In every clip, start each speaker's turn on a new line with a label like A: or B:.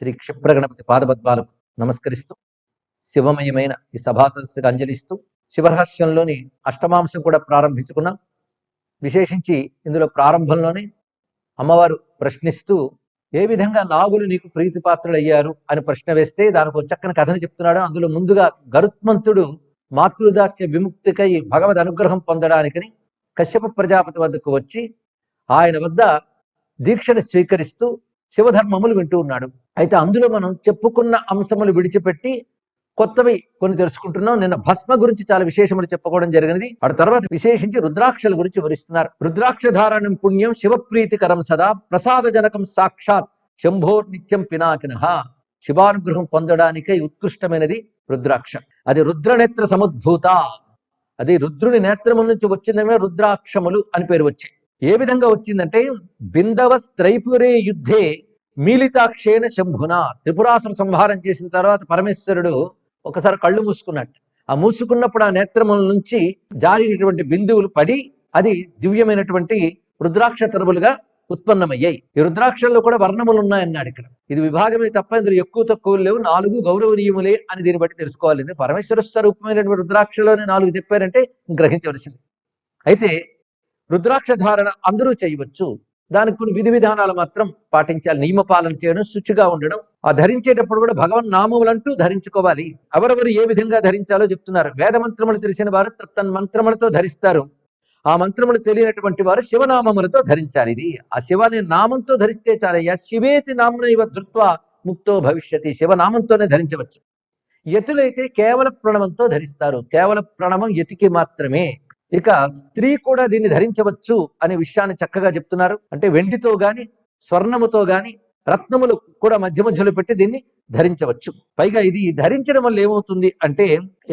A: శ్రీ క్షిప్రగణపతి పాదపద్మాలకు నమస్కరిస్తూ శివమయమైన ఈ సభా సదస్సుకు అంజలిస్తూ శివరహస్యంలోని అష్టమాంశం కూడా ప్రారంభించుకున్నాం. విశేషించి ఇందులో ప్రారంభంలోనే అమ్మవారు ప్రశ్నిస్తూ ఏ విధంగా నాగులు నీకు ప్రీతిపాత్రులయ్యారు అని ప్రశ్న వేస్తే దానికి ఒక చక్కని కథను చెప్తున్నాడు. అందులో ముందుగా గరుత్మంతుడు మాతృదాస్య విముక్తికై భగవద్ అనుగ్రహం పొందడానికని కశ్యప ప్రజాపతి వద్దకు వచ్చి ఆయన వద్ద దీక్షను స్వీకరిస్తూ శివధర్మములు వింటూ ఉన్నాడు. అయితే అందులో మనం చెప్పుకున్న అంశములు విడిచిపెట్టి కొత్తవి కొన్ని తెలుసుకుంటున్నాం. నిన్న భస్మ గురించి చాలా విశేషములు చెప్పుకోవడం జరిగినది. ఆ తర్వాత విశేషించి రుద్రాక్షల గురించి వివరిస్తున్నారు. రుద్రాక్ష ధారణం పుణ్యం శివప్రీతికరం సదా ప్రసాదజనకం సాక్షాత్ శంభోర్ నిత్యం పినాకినః. శివానుగ్రహం పొందడానికై ఉత్కృష్టమైనది రుద్రాక్ష. అది రుద్రనేత్ర సముద్భూత, అది రుద్రుని నేత్రముల నుంచి వచ్చిందనే రుద్రాక్షములు అని పేరు వచ్చాయి. ఏ విధంగా వచ్చిందంటే బిందవ స్త్రైపురే యుద్ధే మీలితాక్షేణ శంభున. త్రిపురాసుర సంహారం చేసిన తర్వాత పరమేశ్వరుడు ఒకసారి కళ్ళు మూసుకున్నట్టు. ఆ మూసుకున్నప్పుడు ఆ నేత్రముల నుంచి జారినటువంటి బిందువులు పడి అది దివ్యమైనటువంటి రుద్రాక్ష తరములుగా ఉత్పన్నమయ్యాయి. ఈ రుద్రాక్షల్లో కూడా వర్ణములు ఉన్నాయన్నాడు ఇక్కడ. ఇది విభాగమే తప్ప ఇందులో ఎక్కువ తక్కువలు లేవు, 4 గౌరవనీయములే అని దీన్ని బట్టి తెలుసుకోవాలి. పరమేశ్వర స్వరూపమైనటువంటి రుద్రాక్షలోనే 4 చెప్పారంటే గ్రహించవలసింది. అయితే రుద్రాక్ష ధారణ అందరూ చేయవచ్చు. దానికి కొన్ని విధి విధానాలు మాత్రం పాటించాలి. నియమపాలన చేయడం, శుచిగా ఉండడం, ఆ ధరించేటప్పుడు కూడా భగవన్ నామములంటూ ధరించుకోవాలి. ఎవరెవరు ఏ విధంగా ధరించాలో చెప్తున్నారు. వేద మంత్రములు తెలిసిన వారు తన్మంత్రములతో ధరిస్తారు. ఆ మంత్రములు తెలియనటువంటి వారు శివనామములతో ధరించాలి. ఇది ఆ శివాని నామంతో ధరిస్తే చాలయ్యా. శివేతి నామ్నైవ ధృత్వా ముక్తో భవిష్యతి. శివనామంతోనే ధరించవచ్చు. యతులైతే కేవల ప్రణవంతో ధరిస్తారు. కేవల ప్రణవం యతికి మాత్రమే. ఇక స్త్రీ కూడా దీన్ని ధరించవచ్చు అనే విషయాన్ని చక్కగా చెప్తున్నారు. అంటే వెండితో గాని స్వర్ణముతో గాని రత్నములు కూడా మధ్య మధ్యలో పెట్టి దీన్ని ధరించవచ్చు. పైగా ఇది ధరించడం వల్ల ఏమవుతుంది అంటే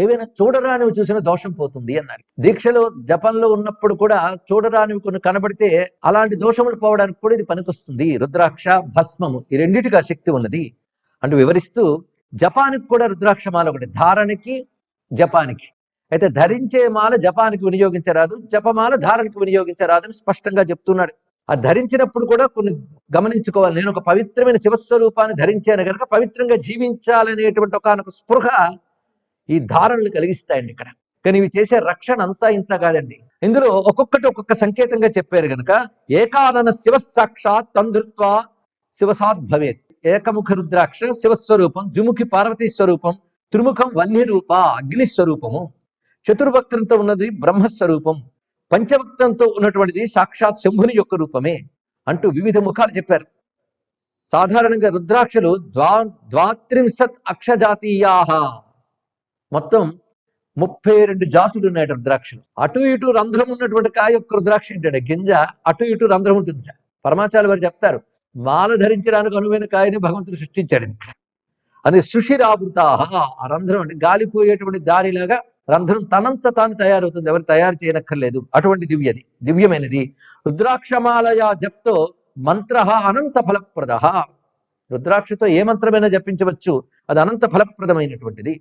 A: ఏవైనా చూడరానివి చూసిన దోషం పోతుంది అన్నారు. దీక్షలో జపంలో ఉన్నప్పుడు కూడా చూడరానివి కొన్ని కనబడితే అలాంటి దోషములు పోవడానికి కూడా ఇది పనికొస్తుంది. రుద్రాక్ష భస్మము ఈ రెండిటికి ఆ శక్తి ఉన్నది అంటూ వివరిస్తూ జపానికి కూడా రుద్రాక్షమాల ఒకటి, ధారణకి జపానికి. అయితే ధరించే మాల జపానికి వినియోగించరాదు, జపమాల ధారణకి వినియోగించరాదు అని స్పష్టంగా చెప్తున్నాడు. ఆ ధరించినప్పుడు కూడా కొన్ని గమనించుకోవాలి. నేను ఒక పవిత్రమైన శివస్వరూపాన్ని ధరించాను కనుక పవిత్రంగా జీవించాలనేటువంటి ఒకనొక స్పృహ ఈ ధారణలు కలిగిస్తాయండి ఇక్కడ. కానీ ఇవి చేసే రక్షణ అంతా ఇంత కాదండి. ఇందులో ఒక్కొక్కటి ఒక్కొక్క సంకేతంగా చెప్పారు కనుక ఏకానన శివ సాక్షాత్ తంధృత్వా శివసాద్భవేత్. ఏకముఖ రుద్రాక్ష శివస్వరూపం, ద్విముఖి పార్వతీ స్వరూపం, త్రిముఖం వన్య రూప అగ్నిస్వరూపము, చతుర్భక్తంతో ఉన్నది బ్రహ్మస్వరూపం, పంచభక్తంతో ఉన్నటువంటిది సాక్షాత్ శంభుని యొక్క రూపమే అంటూ వివిధ ముఖాలు చెప్పారు. సాధారణంగా రుద్రాక్షలు ద్వాత్రింశత్ అక్షజాతీయా, మొత్తం 32 జాతులు ఉన్నాయి రుద్రాక్షలు. అటు ఇటు రంధ్రం ఉన్నటువంటి కాయ యొక్క రుద్రాక్ష ఏంటంటే గింజ అటు ఇటు రంధ్రం ఉంటుంది. పరమాచార్య వారు చెప్తారు మాల ధరించడానికి అనువైన కాయని భగవంతుడు సృష్టించాడు. అది సుషిరావృతా, ఆ రంధ్రం అంటే గాలిపోయేటువంటి దారిలాగా రంధ్రం తనంత తాను తయారవుతుంది, ఎవరు తయారు చేయనక్కర్లేదు. అటువంటి దివ్యమైనది రుద్రాక్షమాలయ జప్తో మంత్ర అనంత ఫలప్రద. రుద్రాక్షతో ఏ మంత్రమైనా జపించవచ్చు, అది అనంత ఫలప్రదమైనటువంటిది.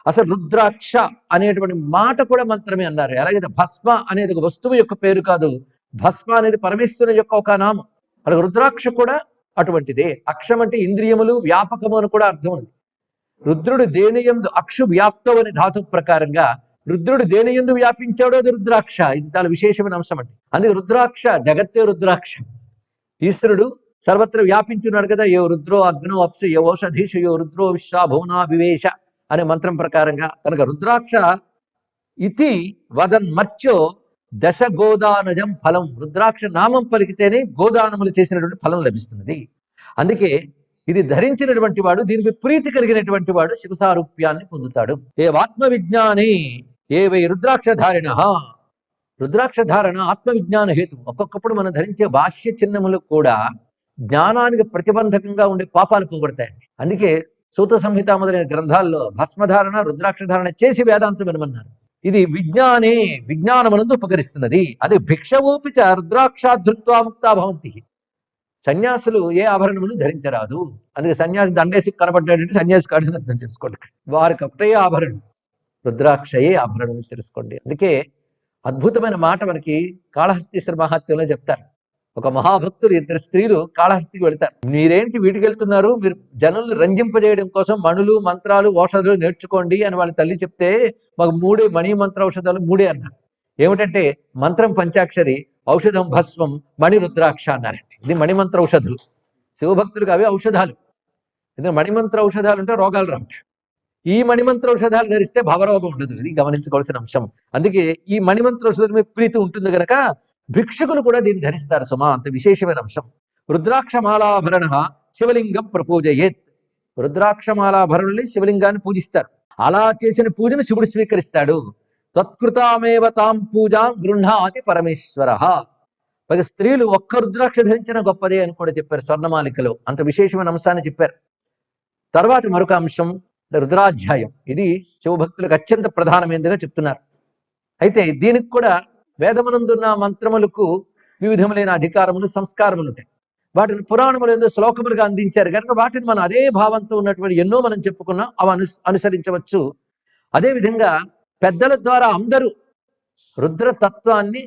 A: అసలు రుద్రాక్ష అనేటువంటి మాట కూడా మంత్రమే అన్నారు. ఎలాగైతే భస్మ అనేది ఒక వస్తువు యొక్క పేరు కాదు, భస్మ అనేది పరమేశ్వరుని యొక్క ఒక నామం, అలాగే రుద్రాక్ష కూడా అటువంటిదే. అక్షం అంటే ఇంద్రియములు, వ్యాపకము అని కూడా అర్థం ఉంది. రుద్రుడు దేనియందు అక్షు వ్యాప్తం అనే ధాతు ప్రకారంగా రుద్రుడు దేనియందు వ్యాపించాడో అది రుద్రాక్ష. ఇది చాలా విశేషమైన అంశం అండి. అందుకే రుద్రాక్ష జగత్తే రుద్రాక్ష. ఈశ్వరుడు సర్వత్ర వ్యాపించున్నాడు కదా. యో రుద్రో అగ్నో అప్సు యో ఓషధీషు యో రుద్రో విశ్వ భువనా వివేశ అనే మంత్రం ప్రకారంగా కనుక రుద్రాక్ష ఇతి వదన్ మర్చో దశ గోదానజం ఫలం. రుద్రాక్ష నామం పలికితేనే గోదానములు చేసినటువంటి ఫలం లభిస్తున్నది. అందుకే ఇది ధరించినటువంటి వాడు, దీనికి ప్రీతి కలిగినటువంటి వాడు శివసారూప్యాన్ని పొందుతాడు. ఏ ఆత్మ విజ్ఞాని ఏ వై రుద్రాక్ష ధారిణ. రుద్రాక్ష ధారణ ఆత్మవిజ్ఞాన హేతు. ఒక్కొక్కప్పుడు మనం ధరించే బాహ్య చిహ్నములు కూడా జ్ఞానానికి ప్రతిబంధకంగా ఉండే పాపాలు పోగొడతాయండి. అందుకే సూత సంహిత మొదలైన గ్రంథాల్లో భస్మధారణ రుద్రాక్ష ధారణ చేసి వేదాంతం వినమన్నారు. ఇది విజ్ఞానే విజ్ఞానమునందు ఉపకరిస్తున్నది. అది భిక్షవోపిచ రుద్రాక్షాధృత్వా ముక్తా భవంతి. సన్యాసులు ఏ ఆభరణములు ధరించరాదు. అందుకే సన్యాసి దండేసి కనబడ్డాడంటే సన్యాసి కాడని అర్థం చేసుకోండి. వారికి ఒకటే ఆభరణం, రుద్రాక్షయే ఆభరణం తెలుసుకోండి. అందుకే అద్భుతమైన మాట మనకి కాళహస్తీశ్వర మహాత్మ్యంలో చెప్తారు. ఒక మహాభక్తులు ఇద్దరు స్త్రీలు కాళహస్తికి వెళ్తారు. మీరేంటి వీటికి వెళ్తున్నారు, మీరు జనుల్ని రంజింపజేయడం కోసం మణులు మంత్రాలు ఔషధాలు నేర్చుకోండి అని వాళ్ళ తల్లి చెప్తే, మాకు మూడే మణి మంత్ర ఔషధాలు మూడే అన్నారు. ఏమిటంటే మంత్రం పంచాక్షరి, ఔషధం భస్వం, మణి రుద్రాక్ష అన్నారండి. ఇది మణిమంత్ర ఔషధులు. శివభక్తులకు అవే ఔషధాలు. ఎందుకంటే మణిమంత్ర ఔషధాలు అంటే రోగాలు రావు. ఈ మణిమంత్ర ఔషధాలు ధరిస్తే భవరోగం ఉండదు. ఇది గమనించుకోవాల్సిన అంశం. అందుకే ఈ మణిమంత్ర ఔషధం మీద ప్రీతి ఉంటుంది కనుక భిక్షకులు కూడా దీన్ని ధరిస్తారు సుమా. అంత విశేషమైన అంశం. రుద్రాక్షమాలాభరణ శివలింగం ప్రపూజయేత్. రుద్రాక్షమాలాభరణుల్ని శివలింగాన్ని పూజిస్తారు. అలా చేసిన పూజను శివుడు స్వీకరిస్తాడు. త్వత్కృతామేవ తాం పూజాం గృహ్ణాతి పరమేశ్వర. పది స్త్రీలు ఒక్క రుద్రాక్ష ధరించిన గొప్పదే అని కూడా చెప్పారు స్వర్ణమాలికలో. అంత విశేషమైన అంశాన్ని చెప్పారు. తర్వాత మరొక అంశం రుద్రాధ్యాయం. ఇది శివభక్తులకు అత్యంత ప్రధానమైనదిగా చెప్తున్నారు. అయితే దీనికి కూడా వేదమునందున్న మంత్రములకు వివిధములైన అధికారములు సంస్కారములు ఉంటాయి. వాటిని పురాణములు ఏదో శ్లోకములుగా అందించారు కనుక వాటిని మనం అదే భావంతో ఉన్నటువంటి ఎన్నో మనం చెప్పుకున్నాం, అవి అనుసరించవచ్చు. అదేవిధంగా పెద్దల ద్వారా అందరూ రుద్రతత్వాన్ని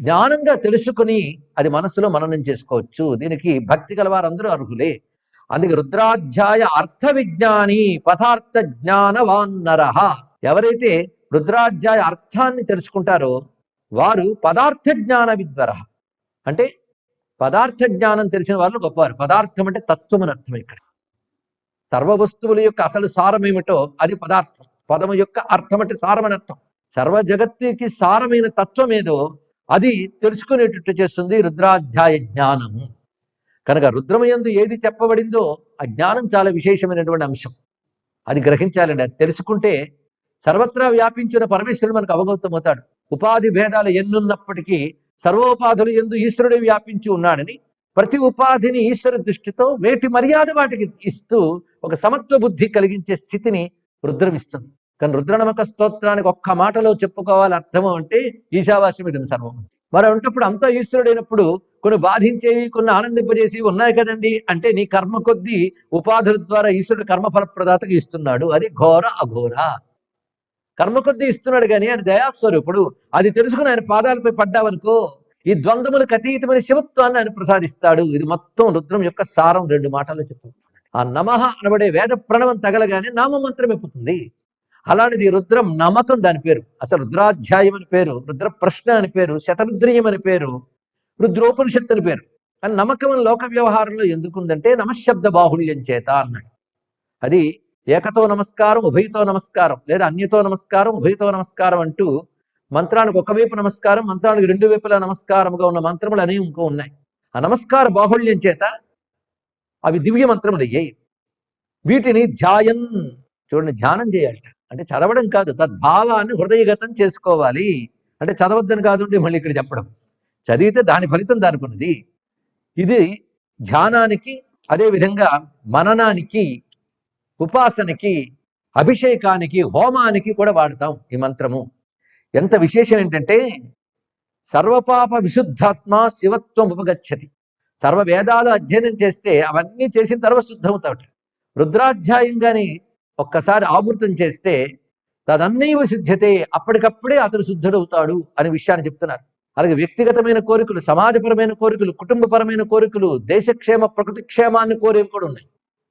A: జ్ఞానంగా తెలుసుకుని అది మనసులో మననం చేసుకోవచ్చు. దీనికి భక్తి గల వారందరూ అర్హులే. అందుకే రుద్రాధ్యాయ అర్థ విజ్ఞాని పదార్థ జ్ఞానవాన్నరః. ఎవరైతే రుద్రాధ్యాయ అర్థాన్ని తెలుసుకుంటారో వారు పదార్థ జ్ఞాన విద్వరః. అంటే పదార్థ జ్ఞానం తెలిసిన వాళ్ళు గొప్పవారు. పదార్థం అంటే తత్వం అని అర్థం. ఇక్కడ సర్వ వస్తువుల యొక్క అసలు సారం ఏమిటో అది పదార్థం. పదము యొక్క అర్థం అంటే సారం అని అర్థం. సర్వ జగత్తుకి సారమైన తత్వం ఏదో అది తెలుసుకునేటట్టు చేస్తుంది రుద్రాధ్యాయ జ్ఞానము. కనుక రుద్రమయందు ఏది చెప్పబడిందో ఆ జ్ఞానం చాలా విశేషమైనటువంటి అంశం. అది గ్రహించాలండి. అది తెలుసుకుంటే సర్వత్రా వ్యాపించిన పరమేశ్వరుడు మనకు అవగతమవుతాడు. ఉపాధి భేదాలు ఎన్నున్నప్పటికీ సర్వోపాధులు ఎందు ఈశ్వరుడే వ్యాపించి ఉన్నాడని, ప్రతి ఉపాధిని ఈశ్వర దృష్టితో వేటి మర్యాద వాటికి ఇస్తూ ఒక సమత్వ బుద్ధి కలిగించే స్థితిని రుద్రం ఇస్తుంది. కానీ రుద్రనమక స్తోత్రానికి ఒక్క మాటలో చెప్పుకోవాలి అర్థము అంటే ఈశావాస్యమిదం సర్వం. మరి ఉంటప్పుడు అంతా ఈశ్వరుడైనప్పుడు కొన్ని బాధించేవి కొన్ని ఆనందింపజేసి ఉన్నాయి కదండి అంటే నీ కర్మ కొద్దీ ఉపాధుల ద్వారా ఈశ్వరుడు కర్మఫల ప్రదాతగా ఇస్తున్నాడు. అది ఘోర అఘోర. కర్మ కొద్దీ ఇస్తున్నాడు కానీ ఆయన దయాస్వరూపుడు. అది తెలుసుకుని ఆయన పాదాలపై పడ్డావనుకో ఈ ద్వంద్వములకు అతీతమైన శివత్వాన్ని ఆయన ప్రసాదిస్తాడు. ఇది మొత్తం రుద్రం యొక్క సారం. 2 మాటల్లో చెప్పు. ఆ నమః అనబడే వేద ప్రణవం తగలగానే నామమంత్రం ఎప్పుతుంది. అలాంటిది రుద్రం నమకం దాని పేరు. అసలు రుద్రాధ్యాయం అని పేరు, రుద్ర ప్రశ్న అని పేరు, శతరుద్రీయం అని పేరు, రుద్రోపనిషత్తు అని పేరు. అని నమ్మకం లోక వ్యవహారంలో ఎందుకుందంటే నమశబ్ద బాహుళ్యం చేత అన్నాడు. అది ఏకతో నమస్కారం, ఉభయతో నమస్కారం, లేదా అన్యతో నమస్కారం, ఉభయతో నమస్కారం అంటూ మంత్రానికి ఒకవైపు నమస్కారం, మంత్రానికి 2 వైపులా నమస్కారముగా ఉన్న మంత్రములు అనేవి ఇంకో ఉన్నాయి. ఆ నమస్కార బాహుళ్యం చేత అవి దివ్య మంత్రములు అయ్యాయి. వీటిని ధ్యాయం, చూడండి, ధ్యానం చేయాలట. అంటే చదవడం కాదు, తద్భావాన్ని హృదయగతం చేసుకోవాలి. అంటే చదవద్దని కాదు అంటే మళ్ళీ ఇక్కడ చెప్పడం. చదివితే దాని ఫలితం దానికి ఉన్నది. ఇది ధ్యానానికి, అదేవిధంగా మననానికి, ఉపాసనకి, అభిషేకానికి, హోమానికి కూడా వాడతాం ఈ మంత్రము. ఎంత విశేషం ఏంటంటే సర్వపాప విశుద్ధాత్మ శివత్వం ఉపగచ్చతి. సర్వ వేదాలు అధ్యయనం చేస్తే అవన్నీ చేసిన తర్వాత శుద్ధమవుతాడు. రుద్రాధ్యాయంగాని ఒక్కసారి ఆవృతం చేస్తే తదన్నైవ శుద్ధ్యతే, అప్పటికప్పుడే అతడు శుద్ధుడవుతాడు అనే విషయాన్ని చెప్తున్నారు. అలాగే వ్యక్తిగతమైన కోరికలు, సమాజపరమైన కోరికలు, కుటుంబపరమైన కోరికలు, దేశక్షేమ ప్రకృతి క్షేమాన్ని కోరేవి కూడా ఉన్నాయి.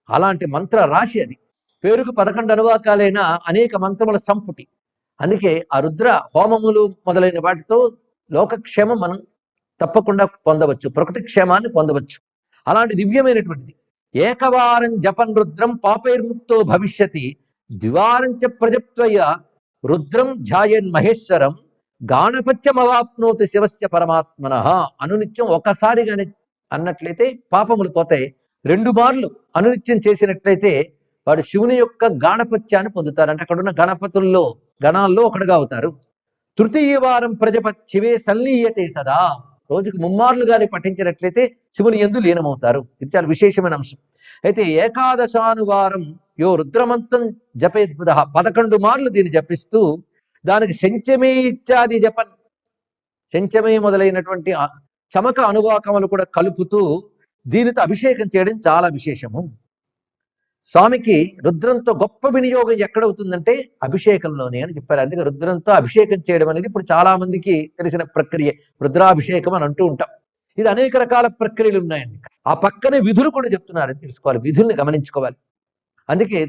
A: అలాంటి మంత్ర రాశి అది. పేరుకు 11 అనువాకాలైన అనేక మంత్రముల సంపుటి. అందుకే ఆ రుద్ర హోమములు మొదలైన వాటితో లోకక్షేమం మనం తప్పకుండా పొందవచ్చు, ప్రకృతి క్షేమాన్ని పొందవచ్చు. అలాంటి దివ్యమైనటువంటిది. ఏకవారం జపన్ రుద్రం పాపైర్ముక్తో భవిష్యతి, ద్వివారంచ ప్రజప్త్వయ రుద్రం ధ్యాయన్ మహేశ్వరం గాణపత్యమవాప్నోతి శివస్య పరమాత్మనః. అనునిత్యం ఒకసారిగానే అన్నట్లయితే పాపములు పోతాయి. 2 మార్లు అనునిత్యం చేసినట్లయితే వాడు శివుని యొక్క గాణపత్యాన్ని పొందుతారు. అంటే అక్కడున్న గణపతుల్లో గణాల్లో ఒకడుగా అవుతారు. తృతీయ వారం ప్రజపత్యవే సల్లీయతే సదా. రోజుకు 3 మార్లు గాని పఠించినట్లయితే శివుని యందు లీనమవుతారు. ఇది చాలా విశేషమైన అంశం. అయితే ఏకాదశానువారం యో రుద్రమంతం జపేద్బుధ, 11 మార్లు దీన్ని జపిస్తూ దానికి శంచమే ఇత్యాది జపన్, శంచమే మొదలైనటువంటి చమక అనువాకములు కూడా కలుపుతూ దీనితో అభిషేకం చేయడం చాలా విశేషము. స్వామికి రుద్రంతో గొప్ప వినియోగం ఎక్కడవుతుందంటే అభిషేకంలోనే అని చెప్పారు. అందుకే రుద్రంతో అభిషేకం చేయడం అనేది ఇప్పుడు చాలా మందికి తెలిసిన ప్రక్రియ. రుద్రాభిషేకం అని అంటూ ఉంటాం. ఇది అనేక రకాల ప్రక్రియలు ఉన్నాయండి. ఆ పక్కనే విధులు కూడా చెప్తున్నారని తెలుసుకోవాలి, విధుల్ని గమనించుకోవాలి. అందుకే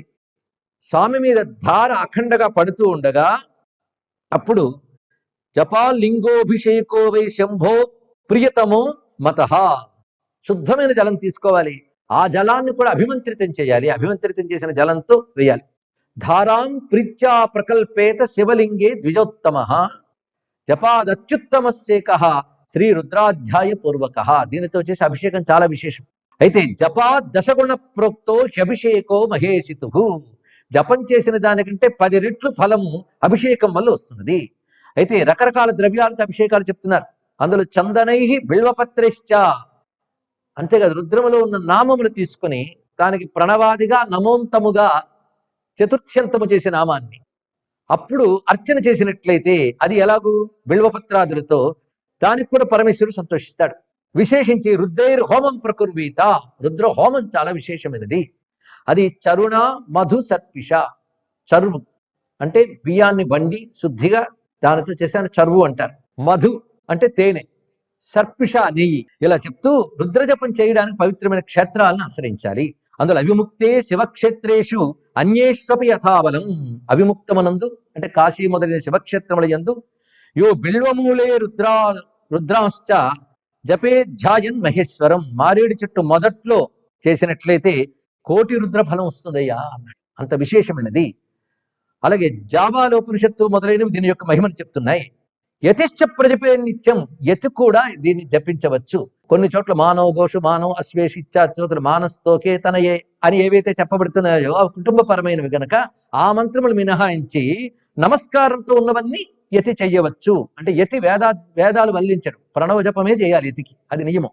A: స్వామి మీద ధార అఖండగా పడుతూ ఉండగా అప్పుడు జపాలింగోభిషేకో వై శంభో ప్రియతమో మతః, శుద్ధమైన జలం తీసుకోవాలి. ఆ జలాన్ని కూడా అభిమంత్రితం చేయాలి. అభిమంత్రితం చేసిన జలంతో వేయాలి. ధారాం ప్రీత్యా ప్రకల్పేత శివలింగే ద్విజోత్తమ జపాదత్యుత్తమస్యేక శ్రీ రుద్రాధ్యాయ పూర్వక. దీనితో చేసే అభిషేకం చాలా విశేషం. అయితే జపా దశగుణ ప్రోక్తో హ్యభిషేకో మహేషితు, జపం చేసిన దానికంటే 10 రెట్లు ఫలము అభిషేకం వల్ల వస్తున్నది. అయితే రకరకాల ద్రవ్యాలతో అభిషేకాలు చెప్తున్నారు. అందులో చందనై బిల్వపత్రైశ్చ, అంతేకాదు రుద్రములో ఉన్న నామములు తీసుకుని దానికి ప్రణవాదిగా నమోంతముగా చతుర్థ్యంతము చేసే నామాన్ని అప్పుడు అర్చన చేసినట్లయితే అది ఎలాగూ బిల్వపత్రాదులతో, దానికి కూడా పరమేశ్వరుడు సంతోషిస్తాడు. విశేషించి రుద్రైర్ హోమం ప్రకుర్వీత, రుద్ర హోమం చాలా విశేషమైనది. అది చరుణ మధు సర్పిష, చరువు అంటే బియ్యాన్ని వండి శుద్ధిగా దానితో చేశాను చరువు అంటారు. మధు అంటే తేనె, సర్పిష నెయ్యి. ఇలా చెప్తూ రుద్రజపం చేయడానికి పవిత్రమైన క్షేత్రాలను ఆశ్రయించాలి. అందులో అవిముక్తే శివక్షేత్రేషు అన్యేష్వపి యథాబలం, అవిముక్తమనందు అంటే కాశీ మొదలైన శివక్షేత్రముల యందు యో బిల్వమూలే రుద్రాశ్చ జపే ధ్యాయన్ మహేశ్వరం, మారేడు చెట్టు మొదట్లో చేసినట్లయితే 1,000,000 రుద్ర ఫలం వస్తుందయ్యా అన్నాడు. అంత విశేషమైనది. అలాగే జాబాలోపనిషత్తు మొదలైనవి దీని యొక్క మహిమను చెప్తున్నాయి. యతిశ్చ ప్రజపే నిత్యం, యతి కూడా దీన్ని జపించవచ్చు. కొన్ని చోట్ల మానవ ఘోషు మానవ అశ్వేషిచ్చాచోతులు మానస్తోకే తనయే అని ఏవైతే చెప్పబడుతున్నాయో అవి కుటుంబపరమైనవి గనక ఆ మంత్రములు మినహాయించి నమస్కారంతో ఉన్నవన్నీ యతి చెయ్యవచ్చు. అంటే యతి వేదాలు వల్లించడు, ప్రణవ జపమే చేయాలి యతికి, అది నియమం.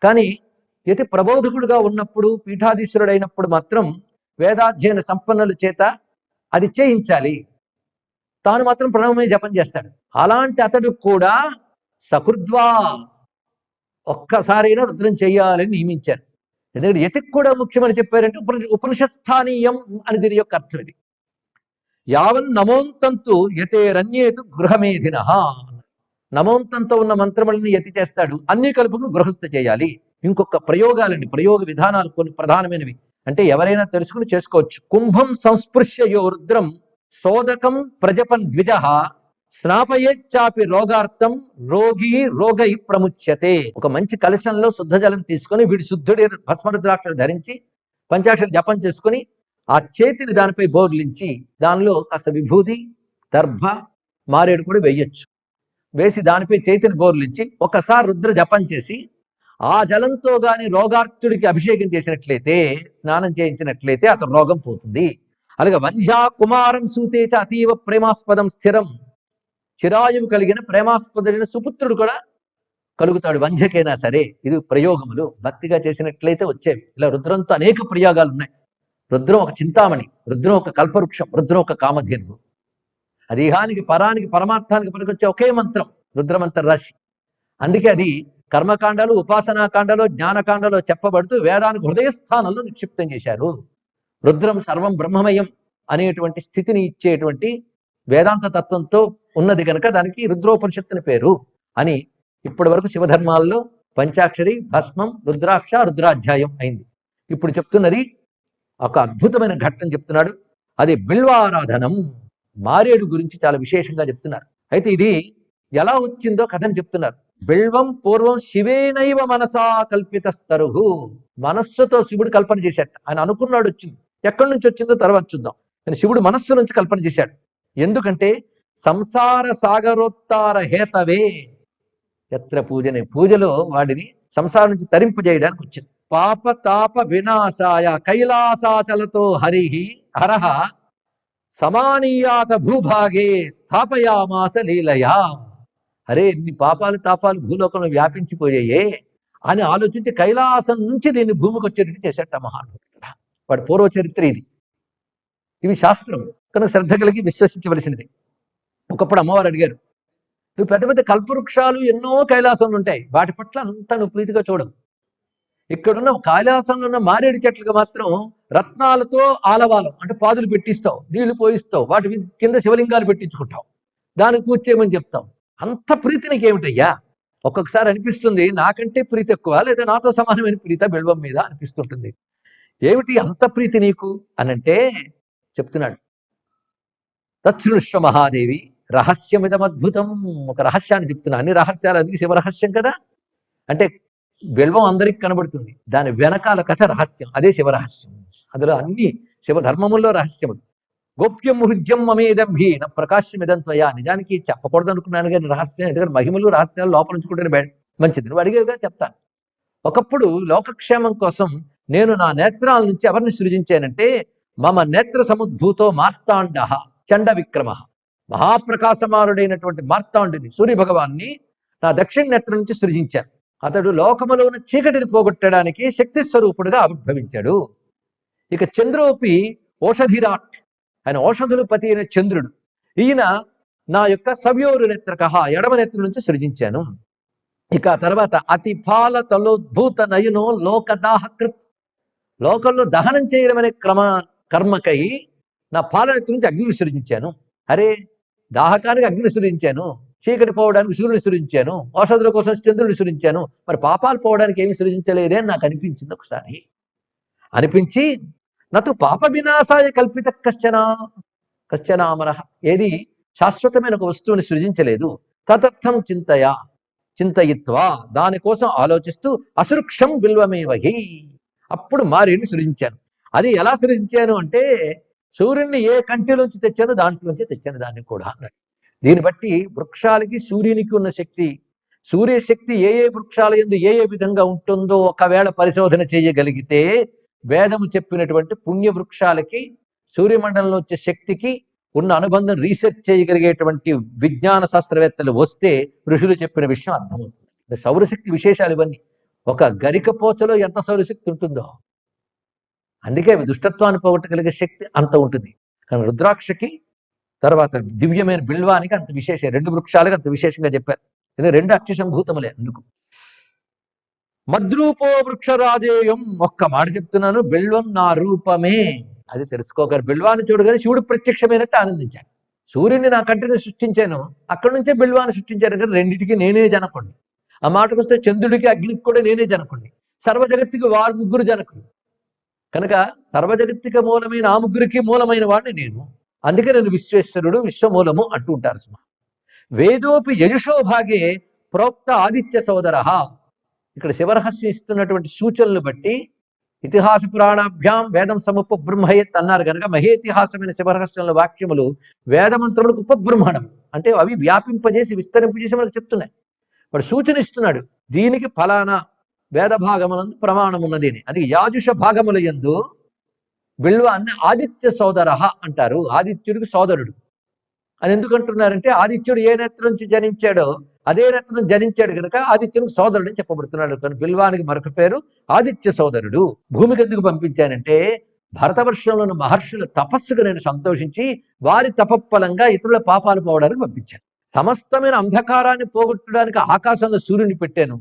A: కానీ యతి ప్రబోధకుడుగా ఉన్నప్పుడు పీఠాధీశ్వరుడైనప్పుడు మాత్రం వేదాధ్యయన సంపన్నుల చేత అది చేయించాలి. తాను మాత్రం ప్రణవమే జపం చేస్తాడు. అలాంటి అతడు కూడా సకృద్వా ఒక్కసారైనా రుద్రం చేయాలని నియమించారు. ఎందుకంటే యతికి కూడా ముఖ్యమని చెప్పారంటే ఉపనిషత్స్థానీయం అని దీని యొక్క అర్థం. ఇది యావన్ నమోంతంతు యతేరన్యేతు గృహమేధిన, నమోంతంతో ఉన్న మంత్రములని యతి చేస్తాడు, అన్ని కలుపుకు గృహస్థ చేయాలి. ఇంకొక ప్రయోగాలండి, ప్రయోగ విధానాలు కొన్ని ప్రధానమైనవి, అంటే ఎవరైనా తెలుసుకుని చేసుకోవచ్చు. కుంభం సంస్పృశ్య యో రుద్రం సోదకం ప్రజపన్ ద్విజ స్నాపయేచ్చాపి రోగార్థం రోగి రోగై ప్రముచ్యతే. ఒక మంచి కలశంలో శుద్ధ జలం తీసుకొని వీడి శుద్ధుడి భస్మరుద్రాక్షలు ధరించి పంచాక్షరి జపం చేసుకుని ఆ చేతిని దానిపై బోర్లించి దానిలో కాస్త విభూది దర్భ మారేడు కూడా వేయొచ్చు. వేసి దానిపై చేతిని బోర్లించి ఒకసారి రుద్ర జపం చేసి ఆ జలంతో గాని రోగార్థుడికి అభిషేకం చేసినట్లయితే, స్నానం చేయించినట్లయితే అతను రోగం పోతుంది. అలాగే వంధ్యా కుమారం సూతేచ అతీవ ప్రేమాస్పదం స్థిరం, చిరాయువు కలిగిన ప్రేమాస్పదుడైన సుపుత్రుడు కూడా కలుగుతాడు వంధ్యకైనా సరే. ఇది ప్రయోగములు భక్తిగా చేసినట్లయితే వచ్చేవి. ఇలా రుద్రంతో అనేక ప్రయోగాలు ఉన్నాయి. రుద్రం ఒక చింతామణి, రుద్రం ఒక కల్పవృక్షం, రుద్రం ఒక కామధేనువు. అది ఇహానికి పరానికి పరమార్థానికి పనికొచ్చే ఒకే మంత్రం, రుద్రమంత్ర రాశి. అందుకే అది కర్మకాండాలు ఉపాసనాకాండలో జ్ఞానకాండలో చెప్పబడుతూ వేదానికి హృదయస్థానంలో నిక్షిప్తం చేశారు. రుద్రం సర్వం బ్రహ్మమయం అనేటువంటి స్థితిని ఇచ్చేటువంటి వేదాంత తత్వంతో ఉన్నది కనుక దానికి రుద్రోపనిషత్తు అని పేరు అని ఇప్పటి వరకు శివధర్మాల్లో పంచాక్షరి, భస్మం, రుద్రాక్ష, రుద్రాధ్యాయం అయింది. ఇప్పుడు చెప్తున్నది ఒక అద్భుతమైన ఘట్టం చెప్తున్నాడు. అది బిల్వారాధనం, మారేడు గురించి చాలా విశేషంగా చెప్తున్నారు. అయితే ఇది ఎలా వచ్చిందో కథని చెప్తున్నారు. బిల్వం పూర్వం శివేనైవ మనసా కల్పిత స్తరుహు, మనస్సుతో శివుడు కల్పన చేశాడు. ఆయన అనుకున్నాడు, వచ్చింది. ఎక్కడి నుంచి వచ్చిందో తర్వాత చూద్దాం. కానీ శివుడు మనస్సు నుంచి కల్పన చేశాడు. ఎందుకంటే సంసార సాగరోత్తార హేతవే ఎత్ర పూజనే, పూజలో వాడిని సంసారం నుంచి తరింపజేయడానికి వచ్చింది. పాప తాప వినాశాయ కైలాసాచలతో హరహ సమానీయాత భూభాగే స్థాపయామాస లీలయా. అరే, ఇన్ని పాపాలు తాపాలు భూలోకంలో వ్యాపించిపోయాయే అని ఆలోచించి కైలాసం నుంచి దీన్ని భూమికి వచ్చేటట్టు చేసేట మహానుభావుడు. వాడి పూర్వ చరిత్ర ఇది. ఇవి శాస్త్రం కనుక శ్రద్ధ కలిగి విశ్వసించవలసినది. ఒకప్పుడు అమ్మవారు అడిగారు, నువ్వు పెద్ద పెద్ద కల్పవృక్షాలు ఎన్నో కైలాసంలో ఉంటాయి, వాటి పట్ల అంతా నువ్వు ప్రీతిగా చూడవు. ఇక్కడున్న కైలాసంలో ఉన్న మారేడు చెట్లకు మాత్రం రత్నాలతో ఆలవాలం అంటే పాదులు పెట్టిస్తావు, నీళ్లు పోయిస్తావు, వాటి కింద శివలింగాలు పెట్టించుకుంటావు, దానికి పూజ చేయమని చెప్తావు. అంత ప్రీతి నీకేమిటయ్యా? ఒక్కొక్కసారి అనిపిస్తుంది నాకంటే ప్రీతి ఎక్కువ లేదా నాతో సమానమైన ప్రీత బిల్వం మీద అనిపిస్తుంటుంది. ఏమిటి అంత ప్రీతి నీకు అనంటే చెప్తున్నాడు, తచ్ఛృష్వ మహాదేవి రహస్యమిదమద్భుతం. ఒక రహస్యాన్ని చెప్తున్నా, అన్ని రహస్యాలు అది శివరహస్యం కదా. అంటే బిల్వం అందరికి కనబడుతుంది, దాని వెనకాల కథ రహస్యం, అదే శివరహస్యం. అందులో అన్ని శివధర్మముల్లో రహస్యములు. గోప్యం హృద్యం మమేదంభి నా ప్రకాశమిదం త్వయా. నిజానికి చెప్పకూడదు అనుకున్నాను కానీ రహస్యం, ఎందుకంటే మహిమలు రహస్యాలు లోపల ఉంచుకుంటేనే మంచిది. నువ్వు అడిగేగా చెప్తాను. ఒకప్పుడు లోకక్షేమం కోసం నేను నా నేత్రాల నుంచి ఎవరిని సృజించానంటే, మమ నేత్ర సముద్భూతో మార్తాండ చండ విక్రమ. మహాప్రకాశమానుడైనటువంటి మార్తాండుని, సూర్య భగవాన్ని నా దక్షిణ నేత్రం నుంచి సృజించాను. అతడు లోకములో ఉన్న చీకటిని పోగొట్టడానికి శక్తి స్వరూపుడుగా ఆవిర్భవించాడు. ఇక చంద్రోపి ఓషధిరాట్, ఆయన ఔషధుల పతి అయిన చంద్రుడు. ఈయన నా యొక్క సవ్యోరు నేత్రక ఎడమ నేత్రం నుంచి సృజించాను. ఇక తర్వాత అతిపాల తలోద్భూత నయనో లోకదాహకృత్, లోకంలో దహనం చేయడం అనే కర్మకై నా పాలనేత్రం నుంచి అగ్నిని సృజించాను. అరే, దాహకానికి అగ్నిని సృజించాను, చీకటి పోవడానికి సూర్యుని సృజించాను, ఔషధుల కోసం చంద్రుడిని సృజించాను, మరి పాపాలు పోవడానికి ఏమి సృజించలేదే అని నాకు అనిపించింది. ఒకసారి అనిపించి, నటు పాప వినాశాయ కల్పిత కశ్చనామర, ఏది శాశ్వతమైన ఒక వస్తువుని సృజించలేదు. తదర్థం చింతయిత్వా, దానికోసం ఆలోచిస్తూ అసృక్షం బిల్వమేవహి, అప్పుడు మారేడిని సృజించాను. అది ఎలా సృజించాను అంటే, సూర్యుడిని ఏ కంటిలోంచి తెచ్చానో దాంట్లోంచి తెచ్చాను దాన్ని కూడా అన్నాడు. దీన్ని బట్టి వృక్షాలకి సూర్యునికి ఉన్న శక్తి, సూర్యశక్తి ఏ ఏ వృక్షాల యందు ఏ ఏ విధంగా ఉంటుందో ఒకవేళ పరిశోధన చేయగలిగితే, వేదము చెప్పినటువంటి పుణ్య వృక్షాలకి సూర్యమండలంలో వచ్చే శక్తికి ఉన్న అనుబంధం రీసెర్చ్ చేయగలిగేటువంటి విజ్ఞాన శాస్త్రవేత్తలు వస్తే ఋషులు చెప్పిన విషయం అర్థమవుతుంది. సౌరశక్తి విశేషాలు ఇవన్నీ. ఒక గరిక పోచలో ఎంత సౌరశక్తి ఉంటుందో, అందుకే దుష్టత్వాన్ని పోగొట్టగలిగే శక్తి అంత ఉంటుంది. కానీ రుద్రాక్షకి తర్వాత దివ్యమైన బిల్వానికి అంత విశేషం, రెండు వృక్షాలకు అంత విశేషంగా చెప్పారు. ఎందుకంటే రెండు అక్షసంభూతములే. అందుకు మద్రూపో వృక్షరాజేయం, ఒక్క మాట చెప్తున్నాను, బిల్వం నా రూపమే, అది తెలుసుకోగలరు. బిల్వాన్ని చూడగానే శివుడు ప్రత్యక్షమైనట్టు ఆనందించాను. సూర్యుడిని నా కంటిని సృష్టించాను, అక్కడి నుంచే బిల్వాన్ని సృష్టించాను కదా, రెండింటికి నేనే జనకుడిని. ఆ మాటకు వస్తే చంద్రుడికి అగ్నికి కూడా నేనే జనకుడిని, సర్వజగత్తుకి వారు ముగ్గురు జనకుడు కనుక సర్వజగత్తిక మూలమైన ఆ ముగ్గురికి మూలమైన వాడిని నేను. అందుకే నేను విశ్వేశ్వరుడు, విశ్వమూలము అంటూ ఉంటారు సుమా. వేదోపి యజుషో భాగే ప్రోక్త ఆదిత్య సోదర. ఇక్కడ శివరహస్యం ఇస్తున్నటువంటి సూచనలు బట్టి ఇతిహాస పురాణాభ్యాం వేదం సముప బ్రహ్మయత్ అన్నారు కనుక, మహేతిహాసమైన శివరహస్యంలో వాక్యములు వేదమంత్రములకు ఉపబ్రహ్మణం, అంటే అవి వ్యాపింపజేసి విస్తరింపజేసి మనకు చెప్తున్నాయి. వాడు సూచన ఇస్తున్నాడు, దీనికి ఫలానా వేద భాగమునందు ప్రమాణం ఉన్నది అని. అది యాజుష భాగముల యందు బిల్వాన్ని ఆదిత్య సోదర అంటారు, ఆదిత్యుడికి సోదరుడు అని ఎందుకు అంటున్నారంటే, ఆదిత్యుడు ఏ నేత్రం నుంచి జనించాడో అదే నేత్రం జనించాడు కనుక ఆదిత్యునికి సోదరుడు అని చెప్పబడుతున్నాడు. కానీ బిల్వానికి మరొక పేరు ఆదిత్య సోదరుడు. భూమికి ఎందుకు పంపించానంటే, భారతవర్షంలో ఉన్న మహర్షుల తపస్సుకు నేను సంతోషించి వారి తపఫలంగా ఇతరుల పాపాలు పోవడానికి పంపించాను. సమస్తమైన అంధకారాన్ని పోగొట్టడానికి ఆకాశంలో సూర్యుని పెట్టాను,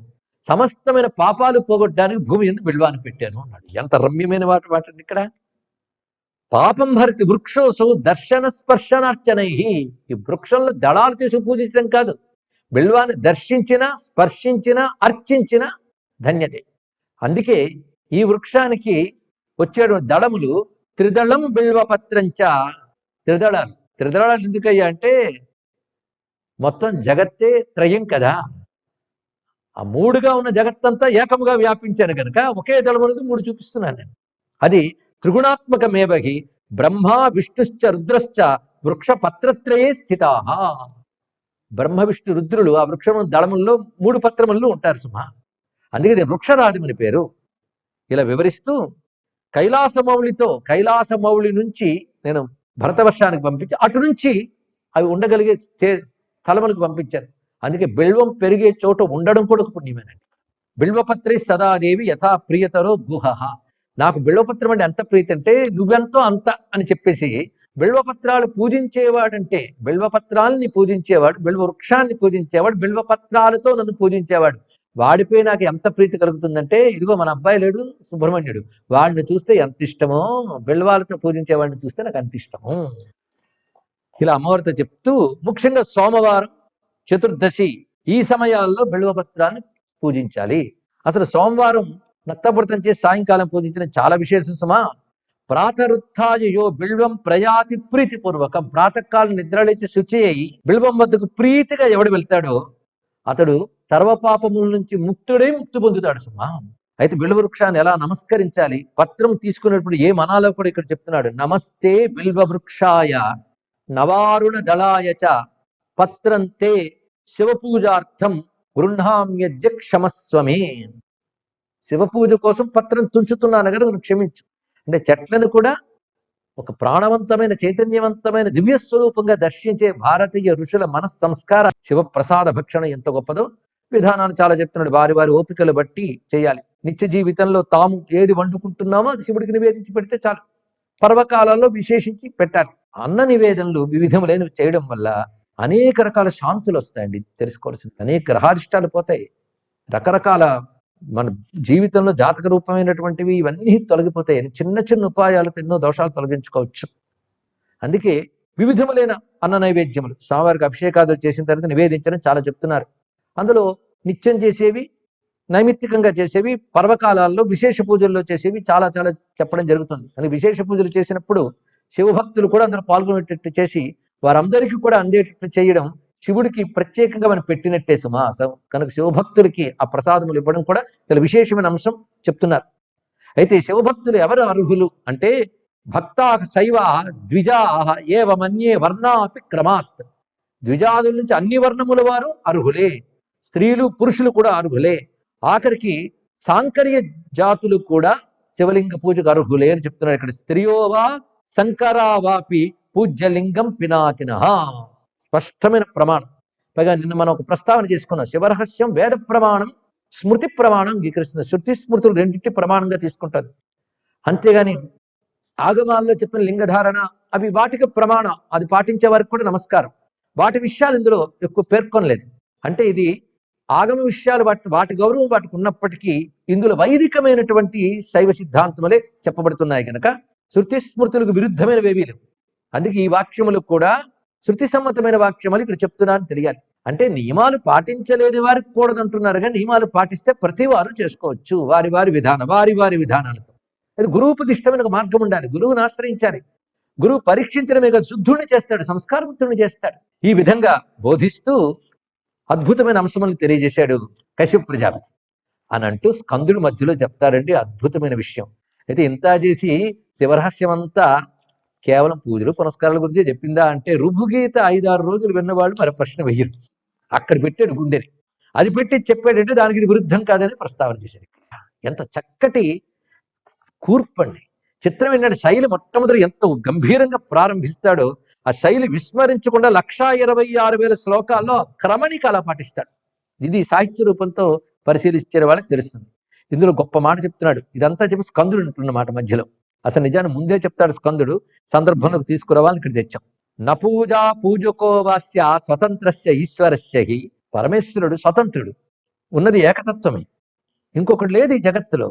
A: సమస్తమైన పాపాలు పోగొట్టడానికి భూమి ఎందుకు బిల్వాన్ని పెట్టాను అన్నాడు. ఎంత రమ్యమైన వాటండి ఇక్కడ. పాపం భరితి వృక్షోసు దర్శన స్పర్శనార్చనై, ఈ వృక్షంలో దళాలు తీసి పూజించడం కాదు, బిల్వాన్ని దర్శించిన స్పర్శించిన అర్చించిన ధన్యతే. అందుకే ఈ వృక్షానికి వచ్చేడు దళములు త్రిదళం బిల్వపత్రంచ. త్రిదళాలు, త్రిదళాలు ఎందుకయ్యా అంటే, మొత్తం జగత్తే త్రయం కదా, ఆ మూడుగా ఉన్న జగత్తంతా ఏకముగా వ్యాపించాను కనుక ఒకే దళమునకు మూడు చూపిస్తున్నాను నేను. అది త్రిగుణాత్మకమేవహి బ్రహ్మ విష్ణుశ్చ రుద్రశ్చ వృక్ష పత్రత్రయే స్థితా. బ్రహ్మ విష్ణు రుద్రులు ఆ వృక్షము దళముల్లో మూడు పత్రముల్లో ఉంటారు సుమా. అందుకే వృక్షరాజమని పేరు. ఇలా వివరిస్తూ కైలాసమౌళి నుంచి నేను భరతవర్షానికి పంపించి అటు నుంచి అవి ఉండగలిగే స్థలములకు పంపించాను. అందుకే బిల్వం పెరిగే చోట ఉండడం కూడా ఒక పుణ్యమేనండి. బిల్వపత్రే సదాదేవి యథా ప్రియతరో గుహ. నాకు బిల్వపత్రం అంటే ఎంత ప్రీతి అంటే, నువ్వెంతో అంత అని చెప్పేసి బిల్వపత్రాలు పూజించేవాడంటే, బిల్వపత్రాలని పూజించేవాడు, బిల్వ వృక్షాన్ని పూజించేవాడు, బిల్వపత్రాలతో నన్ను పూజించేవాడు, వాడిపై నాకు ఎంత ప్రీతి కలుగుతుందంటే, ఇదిగో మన అబ్బాయి లేడు సుబ్రహ్మణ్యుడు, వాడిని చూస్తే ఎంత ఇష్టమో, బిల్వాలతో పూజించేవాడిని చూస్తే నాకు అంత ఇష్టము. ఇలా అమ్మవారితో చెప్తూ ముఖ్యంగా సోమవారం చతుర్దశి ఈ సమయాల్లో బిల్వపత్రాన్ని పూజించాలి. అసలు సోమవారం నక్తవ్రతం చేసి సాయంకాలం పూజించిన చాలా విశేషం సుమా. ప్రాతరుత్థాయ యో బిల్వం ప్రయాతి ప్రీతిపూర్వకం. ప్రాతకాలం నిద్రలేచి శుచి అయి బిల్వం వద్దకు ప్రీతిగా ఎవడు వెళ్తాడో అతడు సర్వపాపముల నుంచి ముక్తుడై ముక్తి పొందుతాడు సుమా. అయితే బిల్వ వృక్షాన్ని ఎలా నమస్కరించాలి, పత్రం తీసుకున్నప్పుడు ఏ మనాలో కూడా ఇక్కడ చెప్తున్నాడు. నమస్తే బిల్వ వృక్షాయ నవారుణ దళాయ చ పత్రంతే శివపూజార్థం గృహామ్యజ్య క్షమస్వమే. శివపూజ కోసం పత్రం తుంచుతున్నాను కదా, నువ్వు క్షమించు. అంటే చెట్లను కూడా ఒక ప్రాణవంతమైన చైతన్యవంతమైన దివ్య స్వరూపంగా దర్శించే భారతీయ ఋషుల మనస్సంస్కార శివప్రసాద భక్షణ ఎంత గొప్పదో విధానాన్ని చాలా చెప్తున్నాడు. వారి వారి ఓపికలు బట్టి చేయాలి. నిత్య జీవితంలో తాము ఏది వండుకుంటున్నామో అది శివుడికి నివేదించి పెడితే చాలు. పర్వకాలాల్లో విశేషించి పెట్టాలి. అన్న నివేదనలు వివిధములైనవి చేయడం వల్ల అనేక రకాల శాంతులు వస్తాయండి. తెలుసుకోవాల్సింది అనేక గ్రహారిష్టాలు పోతాయి. రకరకాల మన జీవితంలో జాతక రూపమైనటువంటివి ఇవన్నీ తొలగిపోతాయి. చిన్న చిన్న ఉపాయాలతో ఎన్నో దోషాలు తొలగించుకోవచ్చు. అందుకే వివిధములైన అన్న నైవేద్యములు స్వామివారికి అభిషేకాలు చేసిన తర్వాత నివేదించడం చాలా చెప్తున్నారు. అందులో నిత్యం చేసేవి, నైమిత్తికంగా చేసేవి, పర్వకాలాల్లో విశేష పూజల్లో చేసేవి చాలా చాలా చెప్పడం జరుగుతుంది. అందుకే విశేష పూజలు చేసినప్పుడు శివభక్తులు కూడా అందరూ పాల్గొనేటట్టు చేసి వారందరికీ కూడా అందేటట్లు చేయడం శివుడికి ప్రత్యేకంగా మనం పెట్టినట్టే సుమా. కనుక శివభక్తులకి ఆ ప్రసాదములు ఇవ్వడం కూడా చాలా విశేషమైన అంశం చెప్తున్నారు. అయితే శివభక్తులు ఎవరు అర్హులు అంటే భక్తా శైవా ద్విజాహ ఏవమన్యే వర్ణాపి క్రమాత్. ద్విజాదుల నుంచి అన్ని వర్ణముల వారు అర్హులే, స్త్రీలు పురుషులు కూడా అర్హులే. ఆఖరికి సాంకర్య జాతులు కూడా శివలింగ పూజకు అర్హులే అని చెప్తున్నారు ఇక్కడ. స్త్రియోవా శంకరావాపి పూజ్యలింగం పినాకిన. స్పష్టమైన ప్రమాణం. పైగా నిన్న మనం ఒక ప్రస్తావన చేసుకున్నాం. శివరహస్యం వేద ప్రమాణం, స్మృతి ప్రమాణం అంగీకరిస్తుంది. శృతి స్మృతులు రెండింటి ప్రమాణంగా తీసుకుంటారు. అంతేగాని ఆగమాల్లో చెప్పిన లింగధారణ అవి వాటికి ప్రమాణం, అది పాటించే వారికి కూడా నమస్కారం. వాటి విషయాలు ఇందులో ఎక్కువ పేర్కొనలేదు. అంటే ఇది ఆగమ విషయాలు, వాటి గౌరవం వాటికి ఉన్నప్పటికీ ఇందులో వైదికమైనటువంటి శైవ సిద్ధాంతములే చెప్పబడుతున్నాయి కనుక శృతి స్మృతులకు విరుద్ధమైనవేవీ లేవు. అందుకే ఈ వాక్యములు కూడా శృతి సమ్మతమైన వాక్యములు ఇక్కడ చెప్తున్నారని తెలియాలి. అంటే నియమాలు పాటించలేని వారికి కూడదంటున్నారు, కానీ నియమాలు పాటిస్తే ప్రతి వారు చేసుకోవచ్చు వారి వారి విధానాలతో. అది గురువుపదిష్టమైన ఒక మార్గం ఉండాలి. గురువుని ఆశ్రయించాలి. గురువు పరీక్షించడమే కాదు, శుద్ధుడిని చేస్తాడు, సంస్కారవంతుడిని చేస్తాడు. ఈ విధంగా బోధిస్తూ అద్భుతమైన అంశములను తెలియజేశాడు కశ్యప ప్రజాపతి అని అంటూ స్కందుడి మధ్యలో చెప్తాడండి అద్భుతమైన విషయం. అయితే ఇంత చేసి శివరహస్యం అంతా కేవలం పూజలు పునస్కారాల గురించి చెప్పిందా అంటే రుభుగీత 5-6 రోజులు విన్నవాళ్ళు మరి ప్రశ్న వెయ్యరు. అక్కడ పెట్టాడు గుండెని, అది పెట్టి చెప్పాడంటే దానికి ఇది విరుద్ధం కాదని ప్రస్తావన చేశాడు. ఎంత చక్కటి కూర్పండి. చిత్రం ఏంటంటే శైలి మొట్టమొదటి ఎంత గంభీరంగా ప్రారంభిస్తాడో ఆ శైలి విస్మరించకుండా 126,000 శ్లోకాల్లో క్రమణిక అలా పాటిస్తాడు. ఇది సాహిత్య రూపంతో పరిశీలించే వాళ్ళకి తెలుస్తుంది. ఇందులో గొప్ప మాట చెప్తున్నాడు. ఇదంతా చెప్పి స్కందుడు అంటున్నమాట మధ్యలో. అసలు నిజాన్ని ముందే చెప్తాడు స్కందుడు, సందర్భంలోకి తీసుకురావాలని ఇక్కడ తెచ్చాం. నపూజా పూజకో వాస్య స్వతంత్రస్య ఈశ్వరస్య హి. పరమేశ్వరుడు స్వతంత్రుడు, ఉన్నది ఏకతత్వమే, ఇంకొకటి లేదు ఈ జగత్తులో.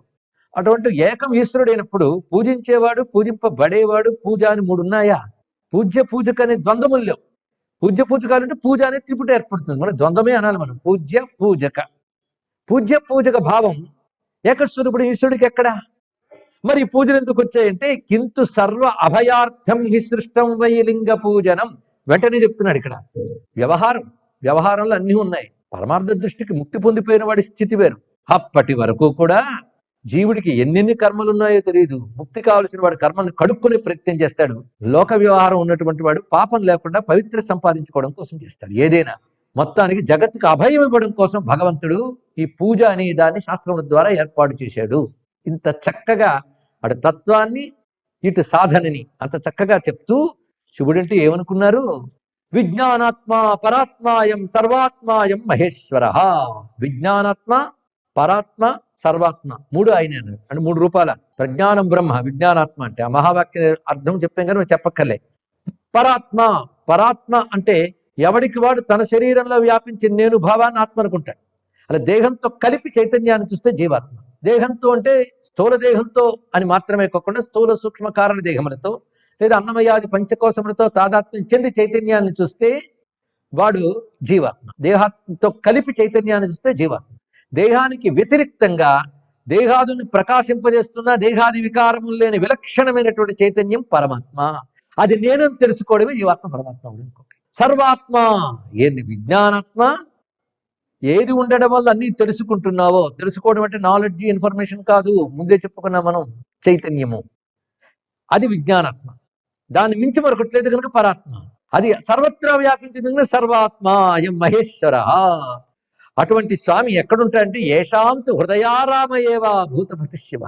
A: అటువంటి ఏకం ఈశ్వరుడైనప్పుడు పూజించేవాడు, పూజింపబడేవాడు, పూజ అని 3 ఉన్నాయా? పూజ్య పూజక అనే ద్వంద్వములు లేవు. పూజ్య పూజకాలంటే పూజ అనే త్రిపుటి ఏర్పడుతుంది. మన ద్వంద్వమే అనాలి మనం. పూజ్య పూజక, పూజ్య పూజక భావం ఏకస్వరూపుడు ఈశ్వరుడికి ఎక్కడా? మరి ఈ పూజలు ఎందుకు వచ్చాయంటే కింతు సర్వ అభయార్థం హి సృష్టం వై లింగ పూజనం. వెంటనే చెప్తున్నాడు ఇక్కడ వ్యవహారంలో అన్నీ ఉన్నాయి. పరమార్థ దృష్టికి ముక్తి పొందిపోయిన వాడి స్థితి వేరు. అప్పటి వరకు కూడా జీవుడికి ఎన్నెన్ని కర్మలు ఉన్నాయో తెలియదు. ముక్తి కావలసిన వాడు కర్మను కడుక్కునే ప్రయత్నం చేస్తాడు. లోక వ్యవహారం ఉన్నటువంటి వాడు పాపం లేకుండా పవిత్ర సంపాదించుకోవడం కోసం చేస్తాడు. ఏదైనా మొత్తానికి జగత్తుకు అభయం ఇవ్వడం కోసం భగవంతుడు ఈ పూజ అనే దాన్ని శాస్త్రముల ద్వారా ఏర్పాటు చేశాడు. ఇంత చక్కగా అటు తత్వాన్ని ఇటు సాధనని అంత చక్కగా చెప్తూ శివుడంటే ఏమనుకున్నారు? విజ్ఞానాత్మ పరాత్మాయం సర్వాత్మాయం మహేశ్వర. విజ్ఞానాత్మ, పరాత్మ, సర్వాత్మ 3 ఆయన అంటే 3 రూపాల. ప్రజ్ఞానం బ్రహ్మ, విజ్ఞానాత్మ అంటే ఆ మహావాక్య అర్థం చెప్పాం కానీ చెప్పక్కర్లే. పరాత్మ అంటే ఎవడికి వాడు తన శరీరంలో వ్యాపించి నేను భావాన్ని ఆత్మ అనుకుంటాడు. అలా దేహంతో కలిపి చైతన్యాన్ని చూస్తే జీవాత్మ. దేహంతో అంటే స్థూల దేహంతో అని మాత్రమే కాకుండా స్థూల సూక్ష్మ కారణ దేహములతో లేదా అన్నమయాది పంచకోశములతో తాదాత్మ్యం చెంది చైతన్యాన్ని చూస్తే వాడు జీవాత్మ. దేహాత్మతో కలిపి చైతన్యాన్ని చూస్తే జీవాత్మ. దేహానికి వ్యతిరిక్తంగా దేహాదుని ప్రకాశింపజేస్తున్న దేహాది వికారములు లేని విలక్షణమైనటువంటి చైతన్యం పరమాత్మ. అది నేను తెలుసుకోవడమే జీవాత్మ పరమాత్మ. ఇంకొకటి సర్వాత్మ, ఏంది విజ్ఞానాత్మ. ఏది ఉండడం వల్ల అన్ని తెలుసుకుంటున్నావో, తెలుసుకోవడం అంటే నాలెడ్జ్ ఇన్ఫర్మేషన్ కాదు, ముందే చెప్పుకున్నాం మనం, చైతన్యము, అది విజ్ఞానాత్మ. దాన్ని మించి మరొకటి లేదు కనుక పరాత్మ. అది సర్వత్రా వ్యాపించింది కనుక సర్వాత్మ అయం మహేశ్వర. అటువంటి స్వామి ఎక్కడుంటాడంటే ఏషాంతు హృదయారామయేవా భూతపతి శివ.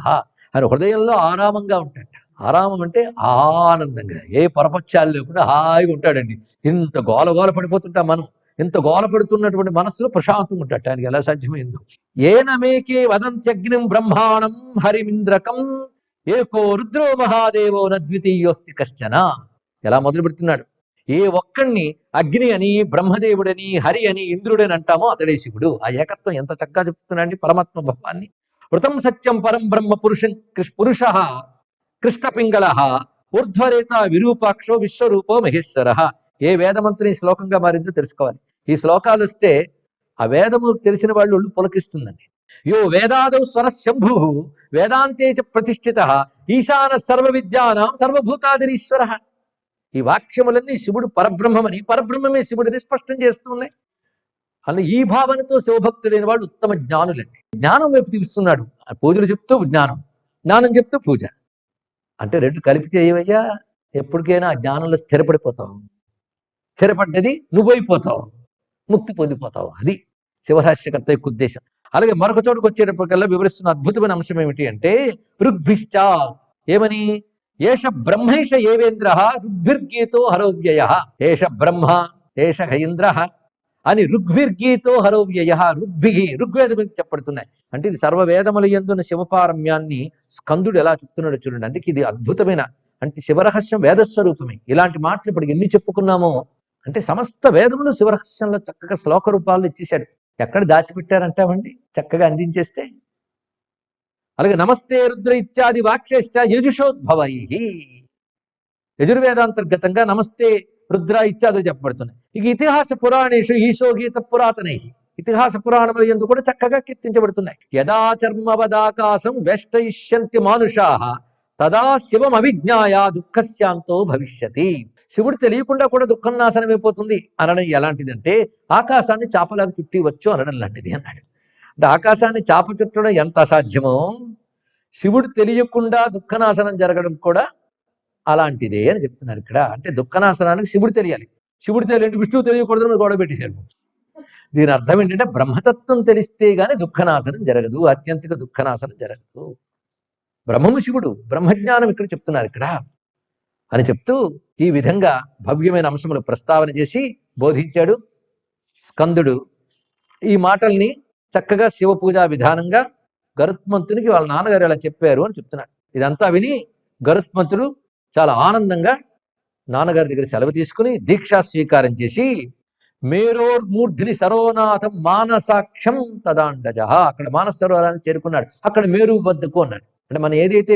A: ఆయన హృదయంలో ఆరామంగా ఉంటాడు. ఆరామం అంటే ఆనందంగా, ఏ పరపత్యాలు లేకుండా హాయిగా ఉంటాడండి. ఇంత గోల పడిపోతుంటాం మనం, ఇంత గోల పడుతున్నటువంటి మనస్సులో ప్రశాంతంగా ఉంటాడు. ఆయనకి ఎలా సాధ్యమైందో. ఏనమేకే వదంత్యగ్నిం బ్రహ్మాణం హరిమింద్రకం ఏకో రుద్రో మహాదేవో నద్వితీయోస్తి కశ్చన. ఎలా మొదలు పెడుతున్నాడు. ఏ ఒక్కడిని అగ్ని అని, బ్రహ్మదేవుడని, హరి అని, ఇంద్రుడని అంటామో అతడే శివుడు. ఆ ఏకత్వం ఎంత చక్కగా చెప్తున్నాడండి పరమాత్మ భావాన్ని. వృతం సత్యం పరం బ్రహ్మ పురుష కృష్ణపింగళ ఊర్ధ్వరేత విరూపాక్షో విశ్వరూపో మహేశ్వర. ఏ వేదమంత్రి శ్లోకంగా మారిందో తెలుసుకోవాలి. ఈ శ్లోకాలు వస్తే ఆ వేదము తెలిసిన వాళ్ళు ఒళ్ళు పులకిస్తుందండి. యో వేదాదౌ స్వర శంభు వేదాంతే చ ప్రతిష్ఠిత ఈశాన సర్వ విద్యానాం సర్వభూతాదిరీశ్వర. ఈ వాక్యములన్నీ శివుడు పరబ్రహ్మమని, పరబ్రహ్మమే శివుడిని స్పష్టం చేస్తున్నాయి. అలా ఈ భావనతో శివభక్తులైన వాళ్ళు ఉత్తమ జ్ఞానులండి. జ్ఞానం వైపు తీస్తున్నాడు. పూజలు చెప్తూ జ్ఞానం, జ్ఞానం చెప్తూ పూజ. అంటే రెండు కలిపితే ఏవయ్యా, ఎప్పటికైనా ఆ జ్ఞానంలో స్థిరపడిపోతావు. స్థిరపడ్డది నువ్వైపోతావు, ముక్తి పొందిపోతావు. అది శివరహస్యకర్త యొక్క ఉద్దేశం. అలాగే మరొక చోటుకు వచ్చేటప్పటికల్లా వివరిస్తున్న అద్భుతమైన అంశం ఏమిటి అంటే ఋగ్భిశ్చ ఏమని, ఏష బ్రహ్మైష ఏవేంద్ర ఋగ్భిర్గీతో హరోవ్యయ. ఏష బ్రహ్మ ఏష ఇంద్ర అని ఋగ్భిర్గీతో హరోవ్యయ. ఋగ్వేదం చెప్పబడుతున్నాయి. అంటే ఇది సర్వవేదముల యందున్న శివపారమ్యాన్ని స్కందుడు ఎలా చెప్తున్నాడో చూడండి. అందుకే ఇది అద్భుతమైన, అంటే శివరహస్యం వేదస్వరూపమే. ఇలాంటి మాటలు ఇప్పుడు ఎన్ని చెప్పుకున్నామో, అంటే సమస్త వేదములు శివరహస్యంలో చక్కగా శ్లోక రూపాలను ఇచ్చేశాడు. ఎక్కడ దాచిపెట్టారంటామండి, చక్కగా అందించేస్తే. అలాగే నమస్తే రుద్ర ఇత్యాది వాక్యశ్చ యజుషోద్భవై. యజుర్వేదాంతర్గతంగా నమస్తే రుద్ర ఇత్యాది చెప్పబడుతున్నాయి. ఇక ఇతిహాస పురాణేషు ఈశో గీత పురాతనై. ఇతిహాస పురాణముల యందు కూడా చక్కగా కీర్తించబడుతున్నాయి. యదా చర్మవదాకాశం వేష్టయిష్యంతి మానుషాః తదా శివం అవిజ్ఞాయ దుఃఖస్యాంతో భవిష్యతి. శివుడు తెలియకుండా కూడా దుఃఖం నాశనమైపోతుంది అనడం ఎలాంటిదంటే, ఆకాశాన్ని చాపలాగా చుట్టివచ్చు అనడం లాంటిది అన్నాడు. అంటే ఆకాశాన్ని చాప చుట్టడం ఎంత అసాధ్యమో, శివుడు తెలియకుండా దుఃఖనాశనం జరగడం కూడా అలాంటిదే అని చెప్తున్నారు ఇక్కడ. అంటే దుఃఖనాశనానికి శివుడు తెలియాలి. శివుడు తెలియండి, విష్ణువు తెలియకూడదు అని గొడవ పెట్టేశాడు. దీని అర్థం ఏంటంటే బ్రహ్మతత్వం తెలిస్తే గానీ దుఃఖనాశనం జరగదు, అత్యంతిక దుఃఖనాశనం జరగదు. బ్రహ్మము శివుడు, బ్రహ్మజ్ఞానం ఇక్కడ చెప్తున్నారు ఇక్కడ అని చెప్తూ ఈ విధంగా భవ్యమైన అంశములు ప్రస్తావన చేసి బోధించాడు స్కందుడు. ఈ మాటల్ని చక్కగా శివ పూజా విధానంగా గరుత్మంతునికి వాళ్ళ నాన్నగారు ఎలా చెప్పారు అని చెప్తున్నాడు. ఇదంతా విని గరుత్మంతుడు చాలా ఆనందంగా నాన్నగారి దగ్గర సెలవు తీసుకుని దీక్షా స్వీకారం చేసి మేరోర్మూర్ధిని సరోనాథం మానసాక్షం తదాండజ. అక్కడ మానస సరోవరాన్ని చేరుకున్నాడు. అక్కడ మేరు వద్దకు అన్నాడు. అంటే మనం ఏదైతే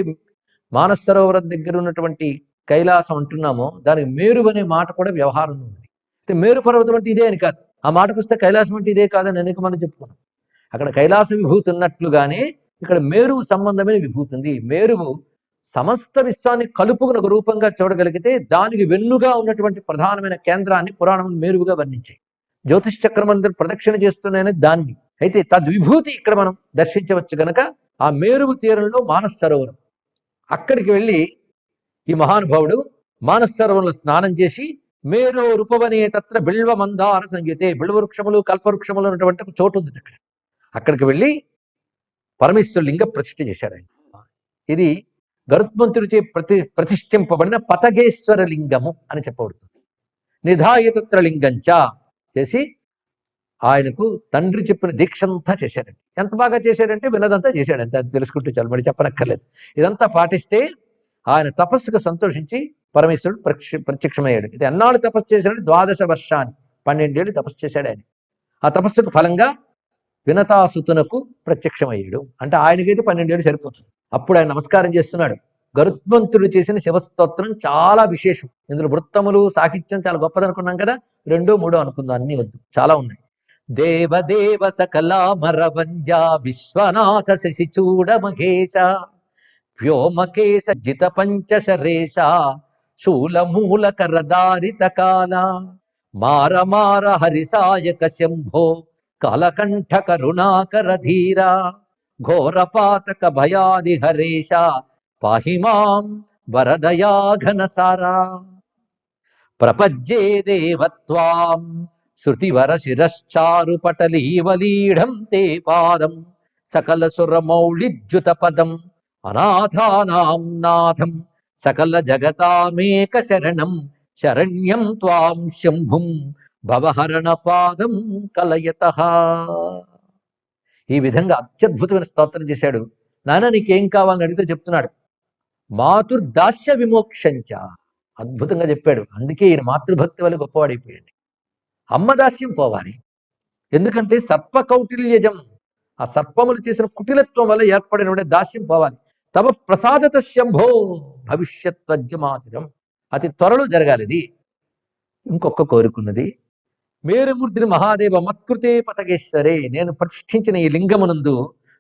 A: మానస సరోవరం దగ్గర ఉన్నటువంటి కైలాసం అంటున్నామో దానికి మేరు అనే మాట కూడా వ్యవహారంలో ఉంది. అయితే మేరు పర్వతం అంటే ఇదే అని కాదు, ఆ మాటకు వస్తే కైలాసం అంటే ఇదే కాదని అనేక మనం చెప్పుకున్నాం. అక్కడ కైలాస విభూతి ఉన్నట్లుగానే ఇక్కడ మేరువు సంబంధమైన విభూతి ఉంది. మేరువు సమస్త విశ్వాన్ని కలుపుకుని ఒక రూపంగా చూడగలిగితే దానికి వెన్నుగా ఉన్నటువంటి ప్రధానమైన కేంద్రాన్ని పురాణములు మేరువుగా వర్ణించాయి. జ్యోతిష్ చక్రమందరూ ప్రదక్షిణ చేస్తున్నాయని దాన్ని. అయితే తద్విభూతి ఇక్కడ మనం దర్శించవచ్చు గనక ఆ మేరువు తీరంలో మానస సరోవరం. అక్కడికి వెళ్ళి ఈ మహానుభావుడు మానస సరోవరంలో స్నానం చేసి మేరో రూపవనే తత్ర బిల్వ మందార సంగీతే, బిల్వ వృక్షములు కల్పవృక్షములు ఉన్నటువంటి ఒక చోటు ఉంది అక్కడ. అక్కడికి వెళ్ళి పరమేశ్వరు లింగ ప్రతిష్ఠ చేశాడు ఆయన. ఇది గరుత్మంతుడిచే ప్రతిష్ఠింపబడిన పతగేశ్వర లింగము అని చెప్పబడుతుంది. నిధాయతత్ర లింగంచ చేసి ఆయనకు తండ్రి చెప్పిన దీక్షంతా చేశాడండి. ఎంత బాగా చేశాడంటే విన్నదంతా చేశాడంతే, అది తెలుసుకుంటూ చాలు, మరి చెప్పనక్కర్లేదు. ఇదంతా పాటిస్తే ఆయన తపస్సుకు సంతోషించి పరమేశ్వరుడు ప్రత్యక్షమయ్యాడు. ఇది ఎన్నాళ్ళు తపస్సు చేశాడు? 12 వర్షాన్ని, 12 ఏళ్ళు తపస్సు చేశాడు ఆయన. ఆ తపస్సుకు ఫలంగా వినతాసుతునకు ప్రత్యక్షమయ్యాడు. అంటే ఆయనకైతే 12 ఏళ్ళు సరిపోతుంది. అప్పుడు ఆయన నమస్కారం చేస్తున్నాడు. గరుత్మంతుడు చేసిన శివస్తోత్రం చాలా విశేషం. ఇందులో వృత్తములు సాహిత్యం చాలా గొప్పదనుకున్నాం కదా, రెండో మూడో అనుకుందాం, అన్ని వద్దు, చాలా ఉన్నాయి. దేవదేవ సకలామరవంజ విశ్వనాథ శశిచూడ మహేశ వ్యోమకేశ జిత పంచశరేశ శూలమూలకరదారిత కాల మార మార హరిసాయక శంభో కలకంఠ కరుణాకర ధీర ఘోరపాతక భయాది హరేశ పాహిమాం వరదయా ఘనసారా ప్రపజ్యే దేవత్వాం శృతివర శిరశ్చారు పటలీవలీఢం తే పాదం సకల సురమౌళిజ్యుత పదం అనాథానాం నాథం సకల జగతామేక శరణం శరణ్యం త్వాం శంభుం భవహరణ పాదం కలయతః. ఈ విధంగా అత్యద్భుతమైన స్తోత్రం చేశాడు. నాన్న నీకేం కావాలని అడిగితే చెప్తున్నాడు, మాతృదాస్య విమోక్షంచ. అద్భుతంగా చెప్పాడు. అందుకే ఈయన మాతృభక్తి వల్ల గొప్పవాడైపోయాడు. అమ్మదాస్యం పోవాలి. ఎందుకంటే సర్ప కౌటిల్యజం, ఆ సర్పములు చేసిన కుటిలత్వం వల్ల ఏర్పడిన దాస్యం పోవాలి. తమ ప్రసాదత శంభో భవిష్యత్వజ్యమాచరం, అతి త్వరలో జరగాలి ఇది. ఇంకొక కోరుకున్నది, మేరుమూర్తిని మహాదేవ మత్కృతే పతగేశ్వరే, నేను ప్రతిష్ఠించిన ఈ లింగమునందు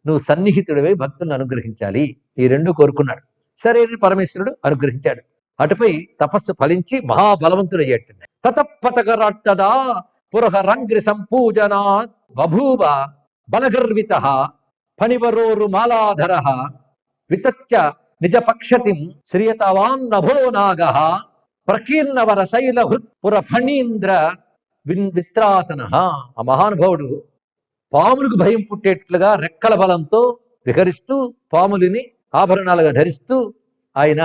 A: నువ్వు సన్నిహితుడివై భక్తులను అనుగ్రహించాలి. ఈ రెండు కోరుకున్నాడు. సరే పరమేశ్వరుడు అనుగ్రహించాడు. అటుపై తపస్సు ఫలించి మహాబలవంతుడయ్యేట. తతపతగరాట్టదా పురహరంగ్రి సంపూజనా బభూవ బలగర్విత ఫణివరోరు మాలాధర వితచ్చ నిజ పక్షతిం శ్రియతవాన్ నభో నాగ ప్రకీర్ణవర శైల హృత్పుర ఫణీంద్ర విత్రాసన. ఆ మహానుభావుడు పాములకు భయం పుట్టేట్లుగా రెక్కల బలంతో విహరిస్తూ పాములని ఆభరణాలుగా ధరిస్తూ ఆయన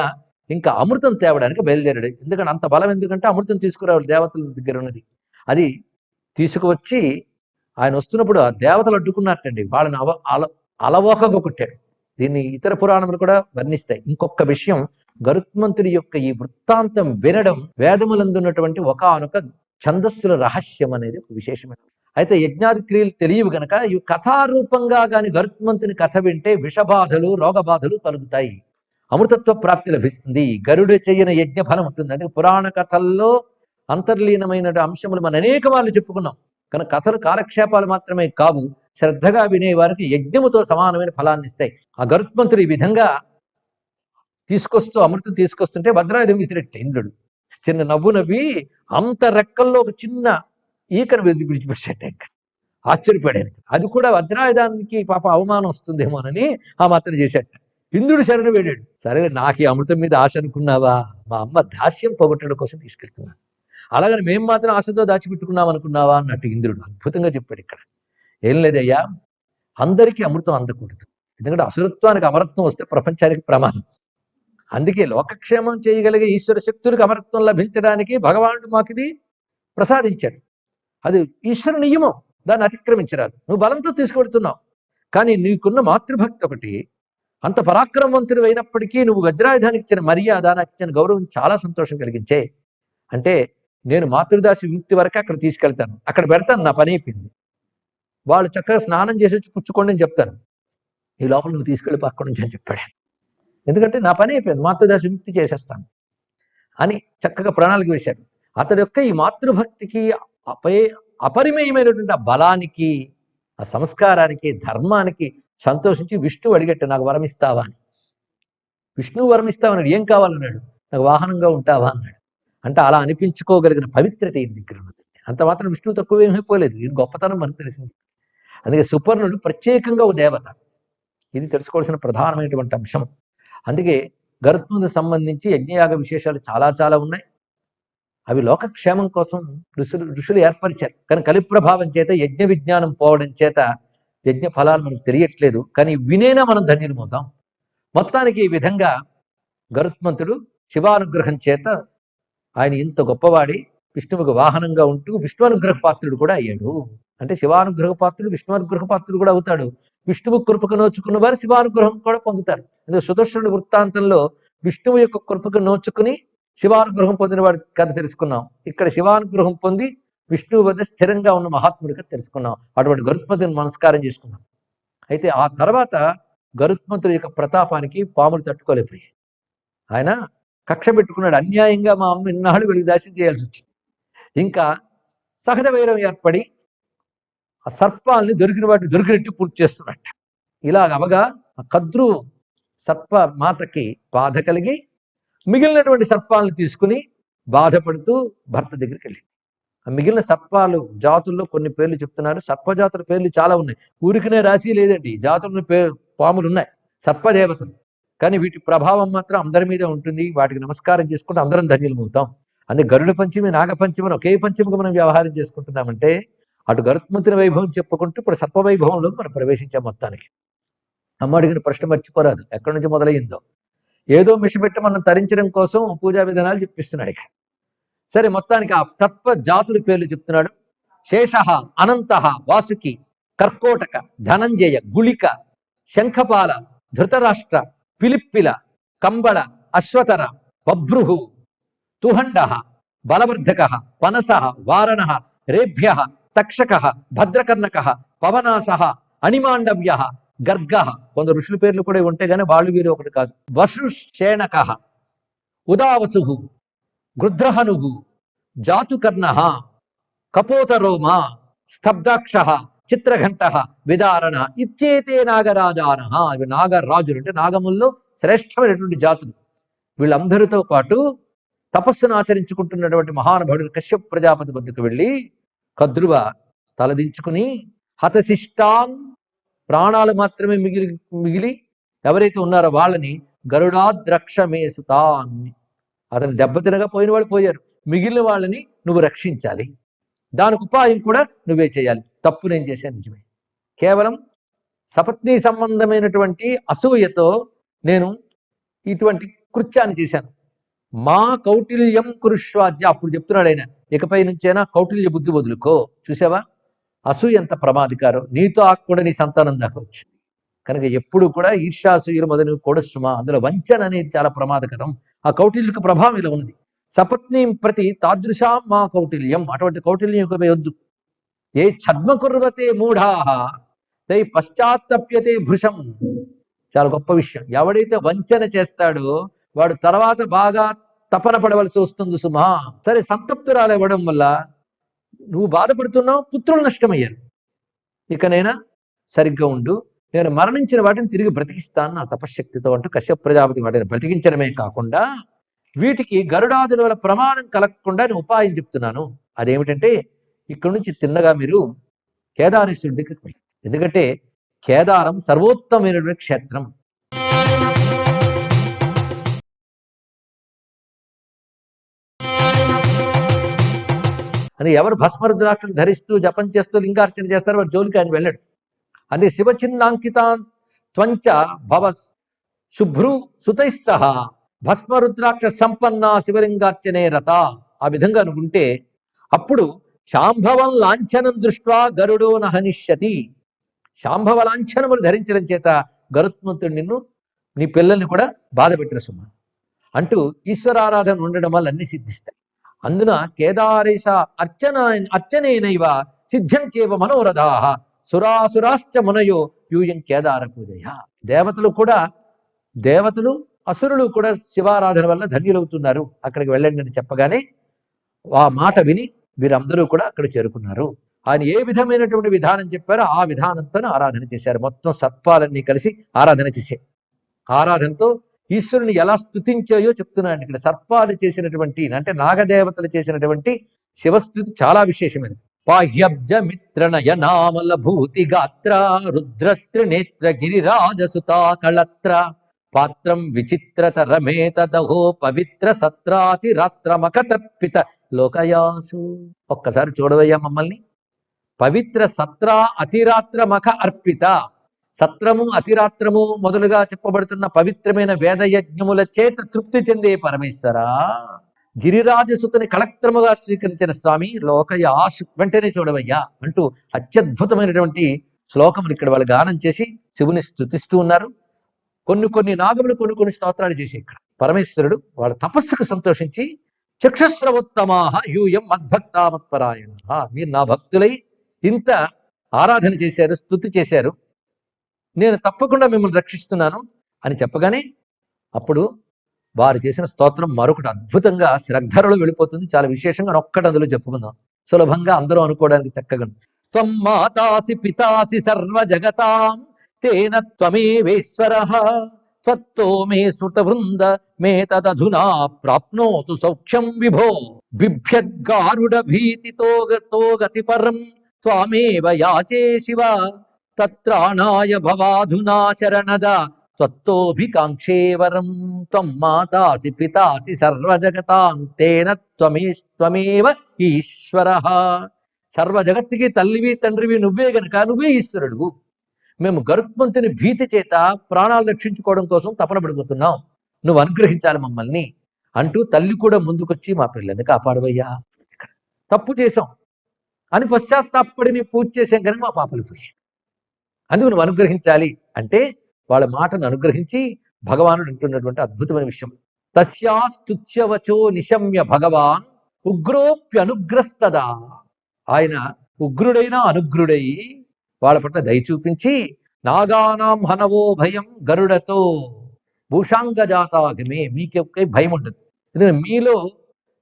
A: ఇంకా అమృతం తేవడానికి బయలుదేరాడు. ఎందుకంటే అంత బలం, ఎందుకంటే అమృతం తీసుకురావాలి, దేవతల దగ్గర ఉన్నది. అది తీసుకువచ్చి ఆయన వస్తున్నప్పుడు ఆ దేవతలు అడ్డుకున్నట్టండి, వాళ్ళని అలవోకగా కొట్టాడు. దీన్ని ఇతర పురాణములు కూడా వర్ణిస్తాయి. ఇంకొక విషయం, గరుత్మంతుడి యొక్క ఈ వృత్తాంతం వినడం వేదములందున్నటువంటి ఒకానొక ఛందస్సుల రహస్యం అనేది ఒక విశేషమైన. అయితే యజ్ఞాది క్రియలు తెలియవు గనక ఇవి కథారూపంగా గాని గరుత్మంతుని కథ వింటే విషబాధలు రోగబాధలు తొలగుతాయి, అమృతత్వ ప్రాప్తి లభిస్తుంది, గరుడు చేయన యజ్ఞ ఫలం ఉంటుంది. అది పురాణ కథల్లో అంతర్లీనమైన అంశములు మనం అనేక వాళ్ళు చెప్పుకున్నాం. కనుక కథలు కాలక్షేపాలు మాత్రమే కావు, శ్రద్ధగా వినేవారికి యజ్ఞముతో సమానమైన ఫలాన్ని ఇస్తాయి. ఆ గరుత్మంతుడు ఈ విధంగా తీసుకొస్తూ అమృతం తీసుకొస్తుంటే వజ్రాయుధం విసిరెట్ట ఇంద్రుడు. చిన్న నవ్వు నవ్వి అంత రెక్కల్లో ఒక చిన్న ఈకను విడిచిపెట్టాడు. ఆశ్చర్యపడాను. అది కూడా వజ్రాయుధానికి పాప అవమానం వస్తుందేమోనని ఆ మాత్రం చేశాట. ఇంద్రుడు శరణు వేడాడు. సరే నాకు ఈ అమృతం మీద ఆశ అనుకున్నావా, మా అమ్మ దాస్యం పోగొట్టడం కోసం తీసుకెళ్తున్నాను, అలాగని మేము మాత్రం ఆశతో దాచిపెట్టుకున్నాం అనుకున్నావా అన్నట్టు ఇంద్రుడు అద్భుతంగా చెప్పాడు. ఇక్కడ ఏం లేదయ్యా, అందరికీ అమృతం అందకూడదు. ఎందుకంటే అసురత్వానికి అమరత్వం వస్తే ప్రపంచానికి ప్రమాదం. అందుకే లోకక్షేమం చేయగలిగే ఈశ్వర శక్తులకు అమరత్వం లభించడానికి భగవానుడు మాకు ఇది ప్రసాదించాడు. అది ఈశ్వర నియమం, దాన్ని అతిక్రమించరాదు. నువ్వు బలంతో తీసుకువెడుతున్నావు, కానీ నీకున్న మాతృభక్తి ఒకటి, అంత పరాక్రమవంతుడు అయినప్పటికీ నువ్వు వజ్రాయుధానికి ఇచ్చిన మర్యాద, నాకు ఇచ్చిన గౌరవం చాలా సంతోషం కలిగించే. అంటే నేను మాతృదాసి విముక్తి వరకే అక్కడ తీసుకెళ్తాను, అక్కడ పెడతాను, నా పని అయిపోయింది. వాళ్ళు చక్కగా స్నానం చేసి వచ్చి పుచ్చుకోండి అని చెప్తాను, ఈ లోపల నువ్వు తీసుకెళ్ళి అక్కడి నుంచి అని చెప్పాడు. ఎందుకంటే నా పని అయిపోయింది, మాతృదాసి విముక్తి చేసేస్తాను అని చక్కగా ప్రణాళిక వేశాడు. అతడి యొక్క ఈ మాతృభక్తికి అపరిమేయమైనటువంటి ఆ బలానికి, ఆ సంస్కారానికి, ధర్మానికి సంతోషించి విష్ణువు అడిగట్టు, నాకు వరం ఇస్తావా అని. విష్ణువు వరం ఇస్తావన్నాడు. ఏం కావాలన్నాడు, నాకు వాహనంగా ఉంటావా అన్నాడు. అంటే అలా అనిపించుకోగలిగిన పవిత్రత ఈ దగ్గర ఉన్నది. అంత మాత్రం విష్ణువు తక్కువ ఏమైపోలేదు, ఈ గొప్పతనం మనకు తెలిసింది. అందుకే సుపర్ణుడు ప్రత్యేకంగా ఒక దేవత, ఇది తెలుసుకోవాల్సిన ప్రధానమైనటువంటి అంశం. అందుకే గరుత్మంతుకు సంబంధించి యజ్ఞయాగ విశేషాలు చాలా చాలా ఉన్నాయి. అవి లోకక్షేమం కోసం ఋషులు ఏర్పరిచారు. కానీ కలిప్రభావం చేత యజ్ఞ విజ్ఞానం పోవడం చేత యజ్ఞ ఫలాలు మనకు తెలియట్లేదు. కానీ వినేనా మనం ధన్యులమవుతాం. మొత్తానికి ఈ విధంగా గరుత్మంతుడు శివానుగ్రహం చేత ఆయన ఇంత గొప్పవాడి విష్ణువుకు వాహనంగా ఉంటూ విష్ణువనుగ్రహ పాత్రుడు కూడా అయ్యాడు. అంటే శివానుగ్రహ పాత్రుడు విష్ణువనుగ్రహ పాత్రుడు కూడా అవుతాడు. విష్ణువు కృపకు నోచుకున్న వారు శివానుగ్రహం కూడా పొందుతారు. ఎందుకంటే సుదర్శనుడి వృత్తాంతంలో విష్ణువు యొక్క కృపకు నోచుకుని శివానుగ్రహం పొందిన వాడి కథ తెలుసుకున్నాం. ఇక్కడ శివానుగ్రహం పొంది విష్ణువు వద్ద స్థిరంగా ఉన్న మహాత్ముడి కథ తెలుసుకున్నాం. అటువంటి గరుత్మంతుని నమస్కారం చేసుకున్నాం. అయితే ఆ తర్వాత గరుత్మంతుడి యొక్క ప్రతాపానికి పాములు తట్టుకోలేకపోయాయి. ఆయన కక్ష పెట్టుకున్నాడు. అన్యాయంగా మా అమ్మ ఇన్నాళ్ళు వెలికి దాసి చేయాల్సి వచ్చింది. ఇంకా సహజ వైరం ఏర్పడి ఆ సర్పాలని దొరికిన వాటిని దొరికినట్టు పూర్తి చేస్తున్నట్ట. ఇలాగ అవగా ఆ కద్రు సర్ప మాతకి బాధ కలిగి మిగిలినటువంటి సర్పాలను తీసుకుని బాధపడుతూ భర్త దగ్గరికి వెళ్ళింది. ఆ మిగిలిన సర్పాలు జాతుల్లో కొన్ని పేర్లు చెప్తున్నారు. సర్పజాతుల పేర్లు చాలా ఉన్నాయి. ఊరికనే రాసి లేదండి, జాతుల పాములు ఉన్నాయి, సర్పదేవతలు. కానీ వీటి ప్రభావం మాత్రం అందరి మీద ఉంటుంది. వాటికి నమస్కారం చేసుకుంటే అందరం ధన్యులమవుతాం. అందుకే గరుడ పంచమి, నాగపంచమి ఒకే పంచమిగా మనం వ్యవహారం చేసుకుంటున్నామంటే అటు గరుత్మంతుని వైభవం చెప్పుకుంటూ ఇప్పుడు సర్పవైభవంలో మనం ప్రవేశించాం మొత్తానికి. అమ్మ అడిగిన ప్రశ్న మర్చిపోరాదు, ఎక్కడి నుంచి మొదలయ్యిందో. ఏదో మిషపెట్టి మనం తరించడం కోసం పూజా విధానాలు చెప్పిస్తున్నాడు ఇక్కడ. సరే, మొత్తానికి ఆ సర్ప జాతుల పేర్లు చెప్తున్నాడు. శేష, అనంత, వాసుకి, కర్కోటక, ధనంజయ, గుళిక, శంఖపాల, ధృతరాష్ట్ర, పిలిప్పిల, కంబళ, అశ్వతర, బభ్రుహు, తుహండ, బలవర్ధక, పనస, వారణ, రేభ్య, తక్షక, భద్రకర్ణక, పవనాస, అణిమాండవ్య, గర్గ. కొందరు ఋషుల పేర్లు కూడా ఉంటే గానీ వాళ్ళు వీరు ఒకటి కాదు. వసుషేణక, ఉదావసు, గృధ్రహను, జాతుకర్ణ, కపోతరోమ, స్తబ్దాక్ష, చిత్రఘంట, విదారణ ఇచ్చేతే నాగరాజాన. ఇవి నాగరాజులు అంటే నాగముల్లో శ్రేష్టమైనటువంటి జాతులు. వీళ్ళందరితో పాటు తపస్సును ఆచరించుకుంటున్నటువంటి మహానుభావుడు కశ్యప ప్రజాపతి వద్దకు వెళ్ళి కద్రువ తలదించుకుని హతశిష్టాన్, ప్రాణాలు మాత్రమే మిగిలి ఎవరైతే ఉన్నారో వాళ్ళని గరుడాద్రక్షమేసుతాన్, అతను దెబ్బతినగా పోయిన వాళ్ళు పోయారు, మిగిలిన వాళ్ళని నువ్వు రక్షించాలి. దానికి ఉపాయం కూడా నువ్వే చేయాలి. తప్పు నేను చేశాను నిజమే, కేవలం సపత్ని సంబంధమైనటువంటి అసూయతో నేను ఇటువంటి కృత్యాన్ని చేశాను. మా కౌటిల్యం కురుష్వాద్య. అప్పుడు చెప్తున్నాడు ఆయన, ఇకపై నుంచైనా కౌటిల్య బుద్ధి వదులుకో. చూసావా అసూయ ఎంత ప్రమాదికారో, నీతో ఆకుండా నీ సంతానం దాకా వచ్చింది. కనుక ఎప్పుడు కూడా ఈర్ష్యాసూయలు మొదలు కూడా సుమ, అందులో వంచన అనేది చాలా ప్రమాదకరం. ఆ కౌటిల్యకు ప్రభావం ఇలా ఉన్నది. సపత్ని ప్రతి తాదృశాం మా కౌటిల్యం, అటువంటి కౌటిల్యం వద్దు. ఏ ఛద్మ కుర్వతే మూఢాహ తై పశ్చాత్తప్యతే భృశం. చాలా గొప్ప విషయం. ఎవడైతే వంచన చేస్తాడో వాడు తర్వాత బాగా తపన పడవలసి వస్తుంది సుమా. సరే, సంతప్తురాలు ఇవ్వడం వల్ల నువ్వు బాధపడుతున్నావు, పుత్రులు నష్టమయ్యారు. ఇకనైనా సరిగ్గా ఉండు, నేను మరణించిన వాటిని తిరిగి బ్రతికిస్తాను నా తపశ్శక్తితో అంటూ కశ్యప ప్రజాపతి వాటిని బ్రతికించడమే కాకుండా వీటికి గరుడాదుల వల్ల ప్రమాణం కలగకుండా నేను ఉపాయం చెప్తున్నాను. అదేమిటంటే, ఇక్కడి నుంచి తిన్నగా మీరు కేదారేశ్వరుడి దగ్గరికి వెళ్ళి, ఎందుకంటే కేదారం సర్వోత్తమైనటువంటి క్షేత్రం. అని ఎవరు భస్మరుద్రాక్షలు ధరిస్తూ జపం చేస్తూ లింగార్చన చేస్తారో వారి జోలికి ఆయన వెళ్ళాడు. అదే శివచిన్నాంకితా త్వంచ భవ శుభ్రు సుతై సహ భస్మరుద్రాక్ష సంపన్న శివలింగార్చనే రత. ఆ విధంగా అనుకుంటే అప్పుడు శాంభవం లాంఛనం దృష్ట్యా గరుడో నహనిష్యతి. శాంభవ లాంఛనములు ధరించడం చేత గరుత్మంతుడు నిన్ను, నీ పిల్లల్ని కూడా బాధ పెట్టిన సుమ అంటూ ఈశ్వరారాధన ఉండడం వల్ల అన్ని సిద్ధిస్తాయి. అందున కేదారేశ అర్చనేనైవ సిద్ధ్యంచేవ మనోరథా సురాసురాశ్చ మునయో యూయం కేదార పూజయ. దేవతలు అసురులు కూడా శివారాధన వల్ల ధన్యులవుతున్నారు, అక్కడికి వెళ్ళండి అని చెప్పగానే ఆ మాట విని వీరందరూ కూడా అక్కడ చేరుకున్నారు. ఆయన ఏ విధమైనటువంటి విధానం చెప్పారో ఆ విధానంతో ఆరాధన చేశారు. మొత్తం సర్పాలన్నీ కలిసి ఆరాధన చేశాయి. ఆరాధనతో ఈశ్వరుని ఎలా స్తుతించాయో చెప్తున్నాను ఇక్కడ. సర్పాలు చేసినటువంటి అంటే నాగదేవతలు చేసినటువంటి శివస్థుతి చాలా విశేషమైనది. బాహ్యబ్జ మిత్రనయ నామల భూతి గాత్ర రుద్ర త్రినేత్ర గిరిరాజసుతా కళత్ర పాత్రం విచిత్రతరమేతదహో పవిత్ర సత్రాతి రాత్రమకతర్పిత లోకయాసు. ఒక్కసారి చూడవయ్యా మమ్మల్ని. పవిత్ర సత్ర అతిరాత్రమఖ అర్పిత. సత్రము అతిరాత్రము మొదలుగా చెప్పబడుతున్న పవిత్రమైన వేదయజ్ఞముల చేత తృప్తి చెందే పరమేశ్వరా, గిరిరాజసుతని కళక్రముగా స్వీకరించిన స్వామి లోకయాసు, వెంటనే చూడవయ్యా అంటూ అత్యద్భుతమైనటువంటి శ్లోకములు ఇక్కడ వాళ్ళు గానం చేసి శివుని స్తుతిస్తూ ఉన్నారు. కొన్ని నాగములు కొన్ని స్తోత్రాలు చేసి ఇక్కడ పరమేశ్వరుడు వాళ్ళ తపస్సుకు సంతోషించి చక్షుస్రవోత్తమాహ యూయం మద్భక్తామత్పరాయణ, మీరు నా భక్తులై ఇంత ఆరాధన చేశారు, స్తుతి చేశారు, నేను తప్పకుండా మిమ్మల్ని రక్షిస్తున్నాను అని చెప్పగానే అప్పుడు వారు చేసిన స్తోత్రం మరొకటి అద్భుతంగా శ్రద్ధరలో వెళ్ళిపోతుంది. చాలా విశేషంగా ఒక్కటి అందులో చెప్పుకుందాం, సులభంగా అందరూ అనుకోవడానికి చక్కగా. త్వం మాతాసి పితాసి సర్వ జగతాం తేన త్వమేవేశ్వరః త్వత్తో మే శృతవృంద మే తదధునా ప్రాప్నోతు సౌఖ్యం విభో బిభ్యద్గారుడ భీతితో గతి పరం త్వామేవ యాచే శివ తత్రాణాయ భవాధునా శరణద త్వత్తోభికాంక్షే వరం త్వం మాతాసి పితాసి సర్వజగతాం తేన త్వమేవ ఈశ్వరః. సర్వ జగత్తుకి తల్లివి తండ్రివి నువ్వే గనక నువ్వే ఈశ్వరుడు. మేము గరుత్మంతుని భీతి చేత ప్రాణాలు రక్షించుకోవడం కోసం తపన పడిపోతున్నాం, నువ్వు అనుగ్రహించాలి మమ్మల్ని అంటూ తల్లి కూడా ముందుకొచ్చి మా పిల్లల్ని కాపాడవయ్యా, తప్పు చేశాం అని పశ్చాత్తాపడి పూజ చేసాం కనుక మా పాపలు పోయి, అందుకు నువ్వు అనుగ్రహించాలి అంటే వాళ్ళ మాటను అనుగ్రహించి భగవానుడు అంటున్నటువంటి అద్భుతమైన విషయం. తస్యాస్తుత్యవచో నిశమ్య భగవాన్ ఉగ్రోప్యనుగ్రస్తదా. ఆయన ఉగ్రుడైన అనుగ్రుడై వాళ్ళ పట్ల దయ చూపించి నాగానాం హనవో భయం గరుడతో భూషాంగజాతాగమే, మీకే భయం ఉండదు. ఎందుకంటే మీలో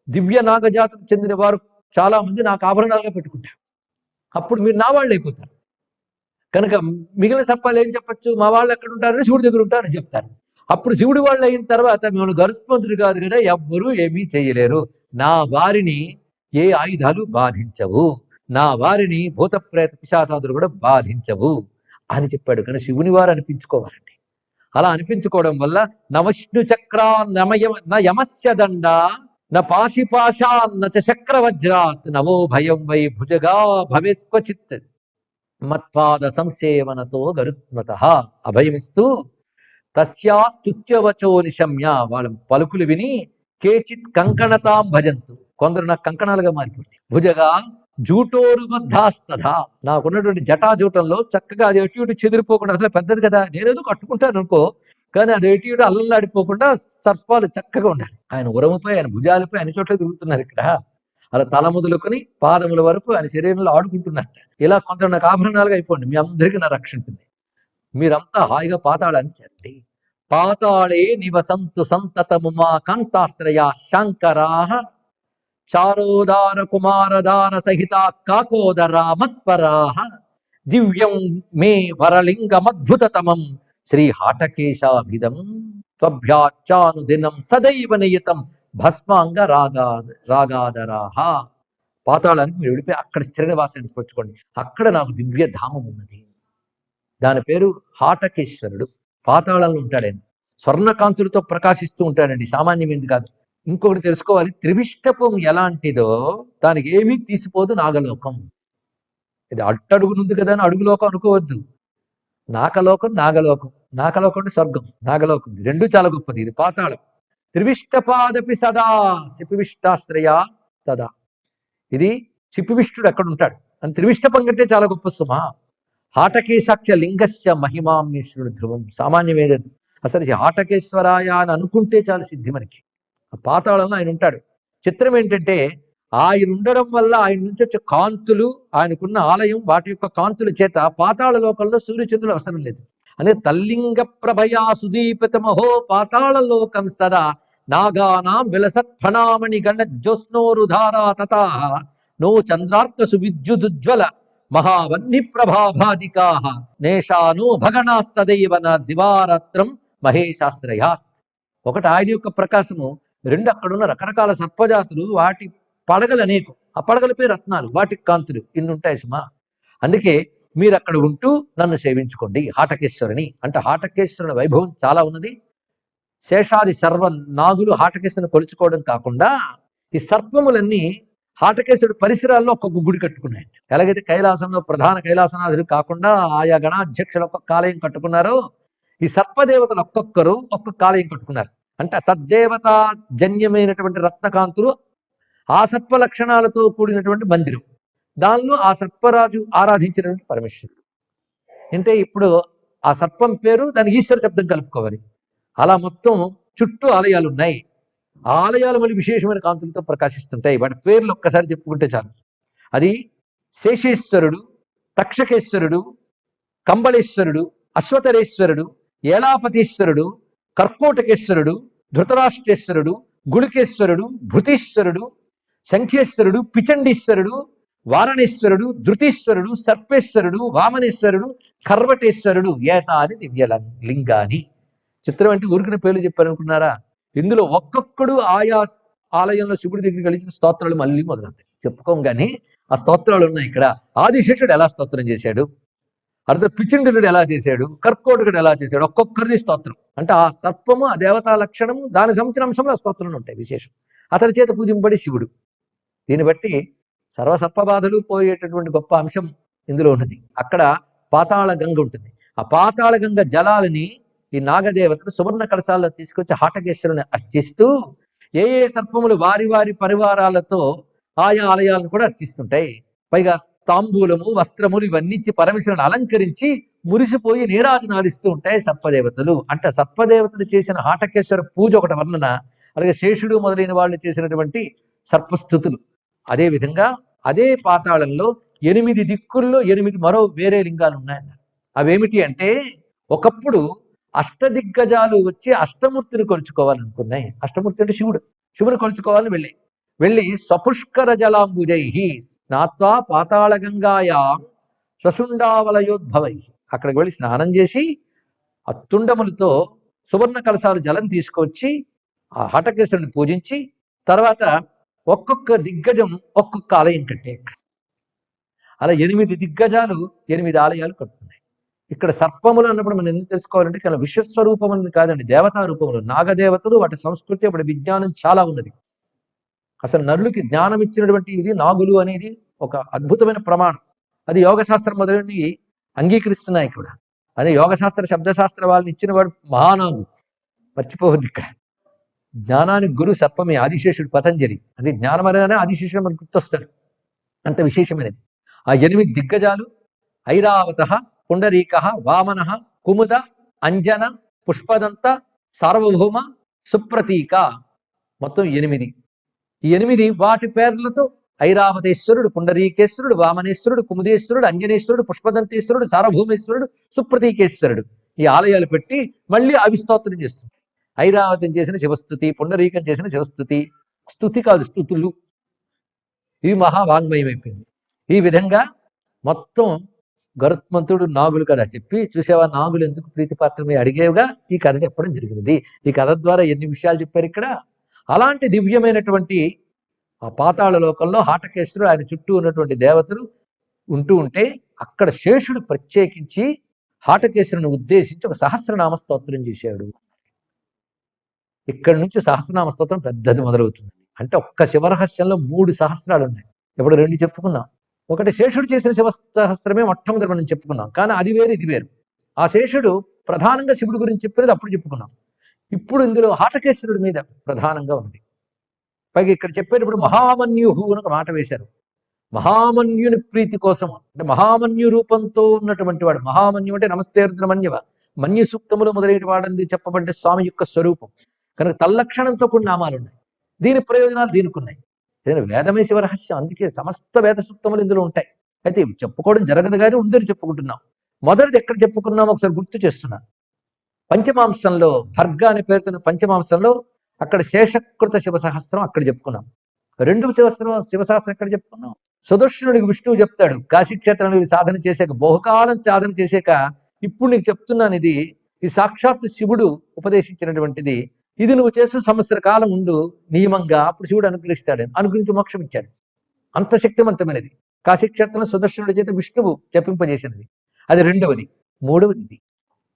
A: దివ్య నాగజాతం చెందిన వారు చాలా మంది నాకు ఆభరణాలుగా పెట్టుకుంటారు, అప్పుడు మీరు నా వాళ్ళు అయిపోతారు. కనుక మిగిలిన సర్పాలు ఏం చెప్పచ్చు, మా వాళ్ళు ఎక్కడ ఉంటారని శివుడి దగ్గర ఉంటారని చెప్తారు. అప్పుడు శివుడి వాళ్ళు అయిన తర్వాత మేము గరుత్మంతుడు కాదు కదా, ఎవ్వరూ ఏమీ చేయలేరు, నా వారిని ఏ ఆయుధాలు బాధించవు, నా వారిని భూత ప్రేత పిశాచాదులు కూడా బాధించవు అని చెప్పాడు. కానీ శివుని వారు అనిపించుకోవాలండి. అలా అనిపించుకోవడం వల్ల నవష్ణు చక్రా యమస్య దండ న పాశిపాశాన్న చక్రవజ్రాత్ నవో భయం వై భుజగా భవేత్ క్వచిత్ మత్పాద సంసేవనతో గరుత్మత. అభయమిస్తూ తస్యాస్తుత్యవచో నిశమ్య, వాళ్ళ పలుకులు విని కేచిత్ కంకణతాం భజంతు, కొందరు నాకు కంకణాలుగా మారిపోయింది. భుజగా జూటోరుబద్ధాస్తథా, నాకున్నటువంటి జటాజూటంలో చక్కగా అది ఎటు ఇటు చెదిరిపోకుండా, అసలు పెద్దది కదా నేనేదో కట్టుకుంటాను అనుకో, కానీ అది ఎటు ఇటు అల్లల్లాడిపోకుండా సర్పాలు చక్కగా ఉండాలి. ఆయన ఉరముపై ఆయన భుజాలపై అన్ని చోట్ల తిరుగుతున్నారు ఇక్కడ. అలా తల మొదలుకొని పాదముల వరకు ఆయన శరీరంలో ఆడుకుంటున్నట్ట. ఇలా కొంత నాకు ఆభరణాలుగా అయిపోండి, మీ అందరికీ నా రక్షణ ఉంటుంది. మీరంతా హాయిగా పాతాళాన్ని చేరండి. పాతాళే నివసంతు సంతతము మా కాంతాశ్రయా శాంకరాః చారోదార కుమారదాన సహిత కాకోదరా మత్పరాః దివ్యం మే వరలింగమద్భుతతమం శ్రీ హాటకేశాభిధం త్వభ్యాచానుదినం సదైవ నియతం భస్మాంగ రాగాదరాహ. పాతాళానికి మీరు వెళ్ళిపోయి అక్కడ స్థిర నివాసాన్ని పుచ్చుకోండి. అక్కడ నాకు దివ్య ధామం ఉన్నది, దాని పేరు హాటకేశ్వరుడు. పాతాళంలో ఉంటాడు ఆయన, స్వర్ణకాంతులతో ప్రకాశిస్తూ ఉంటాడండి, సామాన్యమైంది కాదు. ఇంకొకటి తెలుసుకోవాలి, త్రివిష్టపం ఎలాంటిదో దానికి ఏమీ తీసిపోదు నాగలోకం. ఇది అట్టడుగునుంది కదా అని అడుగులోకం అనుకోవద్దు. నాకలోకం నాగలోకం, నాకలోకం అంటే స్వర్గం, నాగలోకం రెండు చాలా గొప్పది. ఇది పాతాళం. త్రివిష్టపాదపి సదా శిపివిష్టాశ్రయ తదా, ఇది శిపివిష్టుడు అక్కడ ఉంటాడు అని త్రివిష్టపం కంటే చాలా గొప్ప సుమా. హాటకేశాఖ్య లింగస్య మహిమామీశ్వరుడు ధ్రువం, సామాన్యమే కాదు. అసలు హాటకేశ్వరాయ అని అనుకుంటే చాలా సిద్ధి మనకి. ఆ పాతాళంలో ఆయన ఉంటాడు. చిత్రం ఏంటంటే ఆయన ఉండడం వల్ల ఆయన నుంచి వచ్చే కాంతులు, ఆయనకున్న ఆలయం, వాటి యొక్క కాంతుల చేత పాతాళ లోకంలో సూర్యచంద్రులు అవసరం లేదు. అనే తల్లింగ ప్రభయా సుదీపితమహో పాతాళ లోకం సదా నాగానాం విలసత్ ఫణామణి గణ జ్యోత్స్నోరుధారా తథా నో చంద్రార్క సువిద్యుదుజ్వల మహావన్ని ప్రభాభాదికాః నేషానో భగణా సదైవన దివారాత్రం మహేశాశ్రయాత్. ఒకటి ఆయన యొక్క ప్రకాశము, రెండు అక్కడున్న రకరకాల సర్పజాతులు, వాటి పడగలు అనేకం, ఆ పడగలపై రత్నాలు, వాటికి కాంతులు, ఇన్ని ఉంటాయి సుమా. అందుకే మీరు అక్కడ ఉంటూ నన్ను సేవించుకోండి హాటకేశ్వరుని అంటే. హాటకేశ్వరుని వైభవం చాలా ఉన్నది. శేషాది సర్వ నాగులు హాటకేశ్వరుని కొలుచుకోవడం కాకుండా ఈ సర్పములన్నీ హాటకేశ్వరుడు పరిసరాల్లో ఒక్కొక్క గుడి కట్టుకున్నాయి. ఎలాగైతే కైలాసంలో ప్రధాన కైలాసనాథుడు కాకుండా ఆయా గణాధ్యక్షులు ఒక్కొక్క ఆలయం కట్టుకున్నారో, ఈ సర్పదేవతలు ఒక్కొక్కరు ఒక్కొక్క ఆలయం కట్టుకున్నారు. అంటే తద్దేవతా జన్యమైనటువంటి రత్నకాంతులు, ఆ సర్ప లక్షణాలతో కూడినటువంటి మందిరం, దానిలో ఆ సర్పరాజు ఆరాధించినటువంటి పరమేశ్వరుడు. అంటే ఇప్పుడు ఆ సర్పం పేరు, దానికి ఈశ్వర శబ్దం కలుపుకోవాలి. అలా మొత్తం చుట్టూ ఆలయాలు ఉన్నాయి. ఆ ఆలయాలు మళ్ళీ విశేషమైన కాంతులతో ప్రకాశిస్తుంటాయి. వాటి పేర్లు ఒక్కసారి చెప్పుకుంటే చాలు. అది శేషేశ్వరుడు, తక్షకేశ్వరుడు, కంబళేశ్వరుడు, అశ్వతరేశ్వరుడు, ఏలాపతీశ్వరుడు, కర్కోటకేశ్వరుడు, ధృతరాష్ట్రేశ్వరుడు, గుళికేశ్వరుడు, భృతీశ్వరుడు, శంఖేశ్వరుడు, పిచండీశ్వరుడు, వారణేశ్వరుడు, ధృతీశ్వరుడు, సర్పేశ్వరుడు, వామనేశ్వరుడు, కర్వటేశ్వరుడు ఏతాని దివ్య లింగాని. చిత్రం అంటే ఊరికిన పేర్లు చెప్పారనుకున్నారా? ఇందులో ఒక్కొక్కడు ఆయా ఆలయంలో శివుడి దగ్గరికి కలిసిన స్తోత్రాలు మళ్ళీ మొదలవుతాయి. చెప్పుకోం కానీ ఆ స్తోత్రాలు ఉన్నాయి ఇక్కడ. ఆదిశేషుడు ఎలా స్తోత్రం చేశాడు, అర్థ పిచుండుడు ఎలా చేశాడు, కర్కోటకుడు ఎలా చేశాడు, ఒక్కొక్కరిది స్తోత్రం. అంటే ఆ సర్పము, ఆ దేవతా లక్షణము, దానికి సంబంధించిన అంశంలో ఆ స్తోత్రాలు ఉంటాయి విశేషం. అతడి చేత పూజింపబడి శివుడు. దీన్ని బట్టి సర్వసర్పబాధలు పోయేటటువంటి గొప్ప అంశం ఇందులో ఉన్నది. అక్కడ పాతాళ గంగ ఉంటుంది. ఆ పాతాళ గంగ జలాలని ఈ నాగదేవతలు సువర్ణ కలశాల్లో తీసుకొచ్చి హాటకేశ్వరుని అర్చిస్తూ ఏ ఏ సర్పములు వారి వారి పరివారాలతో ఆయా ఆలయాలను కూడా అర్చిస్తుంటాయి. పైగా తాంబూలము, వస్త్రములు ఇవన్నీ ఇచ్చి పరమేశ్వరుని అలంకరించి మురిసిపోయి నీరాజనాలు ఇస్తూ ఉంటాయి సర్పదేవతలు. అంటే సర్పదేవతలు చేసిన హాటకేశ్వర పూజ ఒకటి వర్ణన, అలాగే శేషుడు మొదలైన వాళ్ళు చేసినటువంటి సర్పస్థుతులు. అదేవిధంగా అదే పాతాళంలో 8 దిక్కుల్లో 8 మరో వేరే లింగాలు ఉన్నాయన్నారు. అవేమిటి అంటే, ఒకప్పుడు అష్టదిగ్గజాలు వచ్చి అష్టమూర్తిని కొలుచుకోవాలనుకున్నాయి. అష్టమూర్తి అంటే శివుని కొలుచుకోవాలని వెళ్ళి స్వపుష్కర జలాంబుజై స్నాత్వా పాతాళ గంగాయాం స్వశుండావలయోద్భవై, అక్కడికి వెళ్ళి స్నానం చేసి అత్తుండములతో సువర్ణ కలశాలు జలం తీసుకొచ్చి ఆ హటకేశ్వరుని పూజించి తర్వాత ఒక్కొక్క దిగ్గజం ఒక్కొక్క ఆలయం కట్టే. అలా 8 దిగ్గజాలు 8 ఆలయాలు కట్టున్నాయి. ఇక్కడ సర్పములు అన్నప్పుడు మనం ఎందుకు తెలుసుకోవాలంటే కేవలం విశ్వస్వరూపం అని కాదండి, దేవతా రూపములు, నాగదేవతలు, వాటి సంస్కృతి, వాటి విజ్ఞానం చాలా ఉన్నది. అసలు నరులకి జ్ఞానం ఇచ్చినటువంటి ఇది నాగులు అనేది ఒక అద్భుతమైన ప్రమాణం. అది యోగశాస్త్రం మొదలని అంగీకరిస్తున్నాయి కూడా. అదే యోగశాస్త్ర శబ్దశాస్త్ర వాళ్ళని ఇచ్చిన వాడు మహానాగు, మర్చిపోవద్దు. ఇక్కడ జ్ఞానానికి గురు సర్పమే, ఆదిశేషుడు పతంజలి. అది జ్ఞానం అనగానే ఆదిశేషుడు మనకు గుర్తొస్తాడు, అంత విశేషమైనది. ఆ 8 దిగ్గజాలు ఐరావత, పుండరీక, వామన, కుముద, అంజన, పుష్పదంత, సార్వభౌమ, సుప్రతీక, మొత్తం 8. ఈ 8 వాటి పేర్లతో ఐరావతేశ్వరుడు, పుండరీకేశ్వరుడు, వామనేశ్వరుడు, కుముదేశ్వరుడు, అంజనేశ్వరుడు, పుష్పదంతేశ్వరుడు, సార్వభౌమేశ్వరుడు, సుప్రతీకేశ్వరుడు ఈ ఆలయాలు పెట్టి మళ్ళీ అవి స్తోత్రం చేస్తుంది. ఐరావతం చేసిన శివస్థుతి, పుండరీకం చేసిన శివస్థుతి, స్థుతి కాదు స్థుతులు, ఇవి మహావాంగ్మయం అయిపోయింది. ఈ విధంగా మొత్తం గరుత్మంతుడు నాగులు కథ చెప్పి, చూసేవా నాగులు ఎందుకు ప్రీతిపాత్రమే అడిగేవిగా ఈ కథ చెప్పడం జరిగినది. ఈ కథ ద్వారా ఎన్ని విషయాలు చెప్పారు ఇక్కడ. అలాంటి దివ్యమైనటువంటి ఆ పాతాళ లోకంలో హాటకేశ్వరుడు, ఆయన చుట్టూ ఉన్నటువంటి దేవతలు ఉంటూ ఉంటే అక్కడ శేషుడు ప్రత్యేకించి హాటకేశ్వరుని ఉద్దేశించి ఒక సహస్రనామ స్తోత్రం చేశాడు. ఇక్కడ నుంచి సహస్రనామ స్తోత్రం పెద్దది మొదలవుతుంది. అంటే ఒక్క శివరహస్యంలో 3 సహస్రాలు ఉన్నాయి. ఇప్పుడు 2 చెప్పుకున్నాం. ఒకటి శేషుడు చేసిన శివ సహస్రమే మొట్టమొదటి మనం చెప్పుకున్నాం, కానీ అది వేరు ఇది వేరు. ఆ శేషుడు ప్రధానంగా శివుడి గురించి చెప్పేది అప్పుడు చెప్పుకున్నాం. ఇప్పుడు ఇందులో హాటకేశ్వరుడి మీద ప్రధానంగా ఉన్నది. పైగా ఇక్కడ చెప్పేటప్పుడు మహామన్యుహు అని ఒక మాట వేశారు. మహామన్యుని ప్రీతి కోసం, అంటే మహామన్యు రూపంతో ఉన్నటువంటి వాడు. మహామన్యు అంటే నమస్తే రుద్రమన్యవ, మన్యు సూక్తములు మొదలైన వాడంది చెప్పబడ్డ స్వామి యొక్క స్వరూపం కనుక తల్లక్షణంతో కొన్ని నామాలు ఉన్నాయి. దీని ప్రయోజనాలు దీనికి ఉన్నాయి. ఏదైనా వేదమే శివరహస్యం, అందుకే సమస్త వేద సూక్తములు ఇందులో ఉంటాయి. అయితే చెప్పుకోవడం జరగదు కానీ ఉందని చెప్పుకుంటున్నాం. మొదటిది ఎక్కడ చెప్పుకున్నాం ఒకసారి గుర్తు చేస్తున్నా. పంచమాంసంలో భర్గ అనే పేరుతున్న పంచమాంసంలో అక్కడ శేషకృత శివ సహస్రం అక్కడ చెప్పుకున్నాం. 2వ శివసహస్రం ఎక్కడ చెప్పుకున్నాం. సుదర్శనుడికి విష్ణువు చెప్తాడు, కాశీక్షేత్రానికి సాధన చేశాక, బహుకాలం సాధన చేశాక ఇప్పుడు నీకు చెప్తున్నాను, ఇది సాక్షాత్ శివుడు ఉపదేశించినటువంటిది, ఇది నువ్వు చేసిన సంవత్సర కాలం ఉండు నియమంగా, అప్పుడు శివుడు అనుగ్రహిస్తాడు. అనుగ్రహించి మోక్షం ఇచ్చాడు. అంత శక్తివంతమైనది కాశీక్షేత్రం సుదర్శనుడి చేత విష్ణువు జపింపజేసినది. అది 2వది. 3వది ఇది.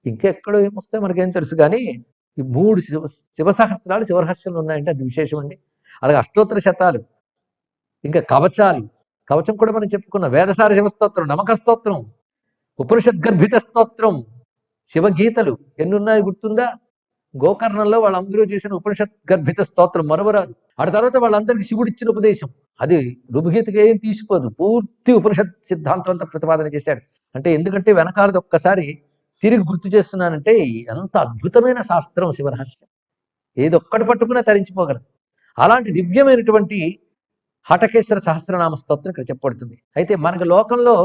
A: ఇంకెక్కడో ఏమొస్తాయో మనకేం తెలుసు కానీ ఈ 3 శివ సహస్రాలు శివరహస్యంలో ఉన్నాయంటే అది విశేషం అండి. అలాగే అష్టోత్తర శతాలు, ఇంకా కవచాలు. కవచం కూడా మనం చెప్పుకున్నాం. వేదసార శివస్తోత్రం, నమక స్తోత్రం, ఉపనిషద్గర్భిత స్తోత్రం, శివగీతలు ఎన్ని ఉన్నాయి గుర్తుందా? గోకర్ణంలో వాళ్ళందరూ చేసిన ఉపనిషత్ గర్భిత స్తోత్రం మరవరాదు. ఆ తర్వాత వాళ్ళందరికీ శివుడిచ్చిన ఉపదేశం అది రుభుగీతకి ఏం తీసిపోదు. పూర్తి ఉపనిషత్ సిద్ధాంతం అంతా ప్రతిపాదన చేశాడు. అంటే ఎందుకంటే వెనకాలది ఒక్కసారి తిరిగి గుర్తు చేస్తున్నానంటే ఎంత అద్భుతమైన శాస్త్రం శివరహస్యం. ఏదొక్కటి పట్టుకున్నా తరించిపోగలదు. అలాంటి దివ్యమైనటువంటి హటకేశ్వర సహస్రనామ స్తోత్రం ఇక్కడ చెప్పబడుతుంది. అయితే మనకు లోకంలో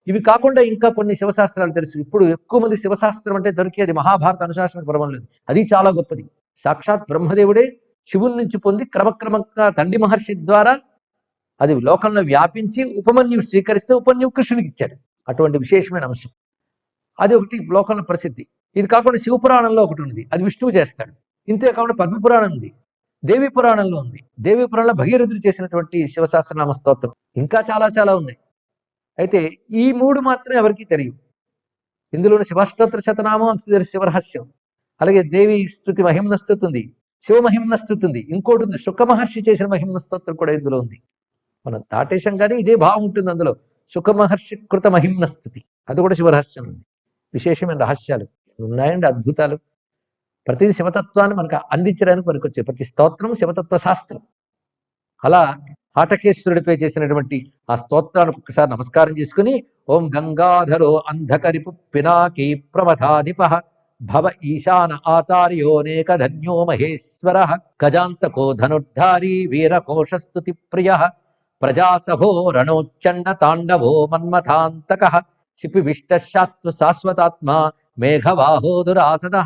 A: ఇవి కాకుండా ఇంకా కొన్ని శివశాస్త్రాలు తెలుసు. ఇప్పుడు ఎక్కువ మంది శివశాస్త్రం అంటే దొరికేది మహాభారత అనుశాసన పర్వంలో, అది చాలా గొప్పది. సాక్షాత్ బ్రహ్మదేవుడే శివుని నుంచి పొంది క్రమక్రమంగా తండ్రి మహర్షి ద్వారా అది లోకంలో వ్యాపించి ఉపమన్యువు స్వీకరిస్తే ఉపమన్యువు కృష్ణునికి ఇచ్చాడు. అటువంటి విశేషమైన అంశం అది ఒకటి లోకంలో ప్రసిద్ధి. ఇది కాకుండా శివపురాణంలో ఒకటి ఉంది, అది విష్ణువు చేస్తాడు. ఇంతే కాకుండా పద్మపురాణం ఉంది, దేవి పురాణంలో ఉంది. దేవి పురాణంలో భగీరథుడు చేసినటువంటి శివసహస్రనామ స్తోత్రం, ఇంకా చాలా చాలా ఉన్నాయి. అయితే ఈ మూడు మాత్రం ఎవరికీ తెలియదు. ఇందులోని శివస్తోత్ర శతనామం అంత శివరహస్యం. అలాగే దేవి స్తుతి మహిమ్న స్తుతి ఉంది, శివ మహిమ్న స్తుతి ఉంది, ఇంకోటి ఉంది శుక మహర్షి చేసిన మహిమ్న స్తోత్రం కూడా ఇందులో ఉంది. మనం దాటేశం కానీ ఇదే భావం ఉంటుంది అందులో. శుక మహర్షి కృత మహిమ్న స్థుతి, అది కూడా శివరహస్యం ఉంది. విశేషమైన రహస్యాలు ఉన్నాయండి, అద్భుతాలు. ప్రతి శివతత్వాన్ని మనకు అందించడానికి మనకు వచ్చే ప్రతి స్తోత్రం శివతత్వ శాస్త్రం. అలా ఆటకేశ్వరుడిపై చేసినటువంటి ఆ స్తోత్రానికి ఒకసారి నమస్కారం చేసుకుని, ఓం గంగాధరో అంధకరిపు పినాకీ ప్రమథాధిప భవ ఈశాన ఆతార్యోనేక ధన్యో మహేశ్వర గజాంతకో ధనుర్ధారీ వీరకోశస్తుతి ప్రియ ప్రజాసహో రణోచ్చండ తాండవో మన్మథాంతక శిపివిష్టశాత్వ శాశ్వతాత్మ మేఘవాహో దురాసద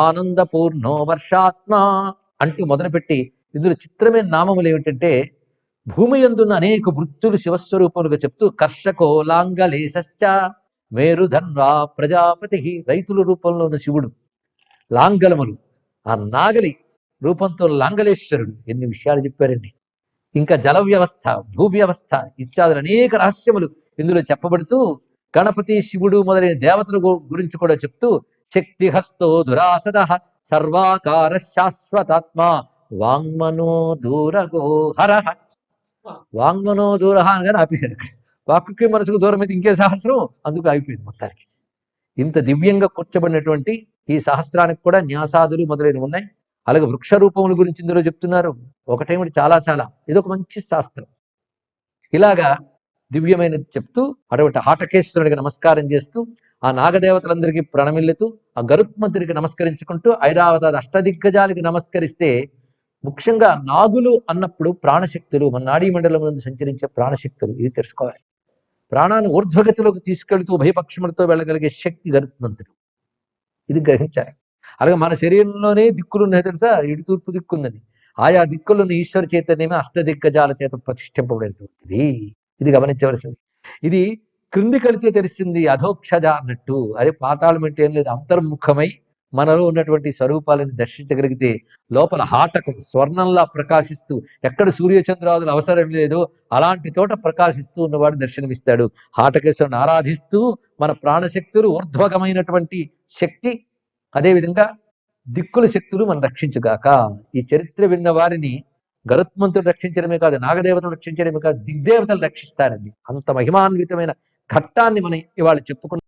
A: ఆనందపూర్ణో వర్షాత్మ అంటూ మొదలుపెట్టి ఇందులో చిత్రమైన నామములు ఏమిటంటే, భూమి యందున్న అనేక వృత్తులు శివస్వరూపములుగా చెప్తూ కర్షకో లాంగలేశ్చ మేరుధన్వా ప్రజాపతి, రైతుల రూపంలో ఉన్న శివుడు, లాంగలములు ఆ నాగలి రూపంతో లాంగలేశ్వరుడు. ఎన్ని విషయాలు చెప్పారండి. ఇంకా జల వ్యవస్థ, భూ వ్యవస్థ ఇత్యాదులు అనేక రహస్యములు ఇందులో చెప్పబడుతూ గణపతి శివుడు మొదలైన దేవతల గురించి కూడా చెప్తూ శక్తిహస్తో దురాసద సర్వాకార శాశ్వతాత్మ వాంగ్మనో దూరగోహర. వాంగ్మనో దూరహ అనగానే ఆపేశాడు అక్కడ. వాక్కుకి మనసుకు దూరం అయితే ఇంకే సహస్రం, అందుకు ఆగిపోయింది మొత్తానికి. ఇంత దివ్యంగా కూర్చబడినటువంటి ఈ సహస్రానికి కూడా న్యాసాదులు మొదలైనవి ఉన్నాయి. అలాగే వృక్ష రూపముల గురించి ఇందులో చెప్తున్నారు. ఒకటేమిటి, చాలా చాలా. ఇదొక మంచి శాస్త్రం. ఇలాగా దివ్యమైనది చెప్తూ అటువంటి ఆటకేశ్వరుడికి నమస్కారం చేస్తూ ఆ నాగదేవతలందరికీ ప్రణమిల్లుతూ ఆ గరుత్మంతుడికి నమస్కరించుకుంటూ ఐరావతాది అష్టదిగ్గజాలకి నమస్కరిస్తే, ముఖ్యంగా నాగులు అన్నప్పుడు ప్రాణశక్తులు, మన నాడీ మండలం నుండి సంచరించే ప్రాణశక్తులు, ఇది తెలుసుకోవాలి. ప్రాణాన్ని ఊర్ధ్వగతిలోకి తీసుకెళ్తూ ఉభయపక్షములతో వెళ్ళగలిగే శక్తి గరుత్మంతుడు, ఇది గ్రహించాలి. అలాగే మన శరీరంలోనే దిక్కులు ఉన్నాయి తెలుసా, ఇటు తూర్పు దిక్కుందని. ఆయా దిక్కులను ఈశ్వర చైతన్యమే అష్టదిగ్గజాల చేత ప్రతిష్ఠింపబడేటువంటిది. ఇది గమనించవలసింది. ఇది క్రింది కలితే తెలిసింది అధోక్షజ అన్నట్టు. అదే పాతాళం అంటే ఏం లేదు, అంతర్ముఖమై మనలో ఉన్నటువంటి స్వరూపాలను దర్శించగలిగితే లోపల హాటకం స్వర్ణంలా ప్రకాశిస్తూ, ఎక్కడ సూర్యచంద్రాదులు అవసరం లేదో అలాంటి తోట ప్రకాశిస్తూ ఉన్నవాడు దర్శనమిస్తాడు. హాటకేశ్వరుని ఆరాధిస్తూ మన ప్రాణశక్తులు ఊర్ధ్వగమైనటువంటి శక్తి, అదేవిధంగా దిక్కుల శక్తులు మనం రక్షించుగాక. ఈ చరిత్ర విన్న వారిని గరుత్మంతుడు రక్షించడమే కాదు, నాగదేవతలు రక్షించడమే కాదు, దిగ్దేవతలు రక్షిస్తారండి. అంత మహిమాన్వితమైన ఘట్టాన్ని మనం ఇవాళ చెప్పుకున్నాం.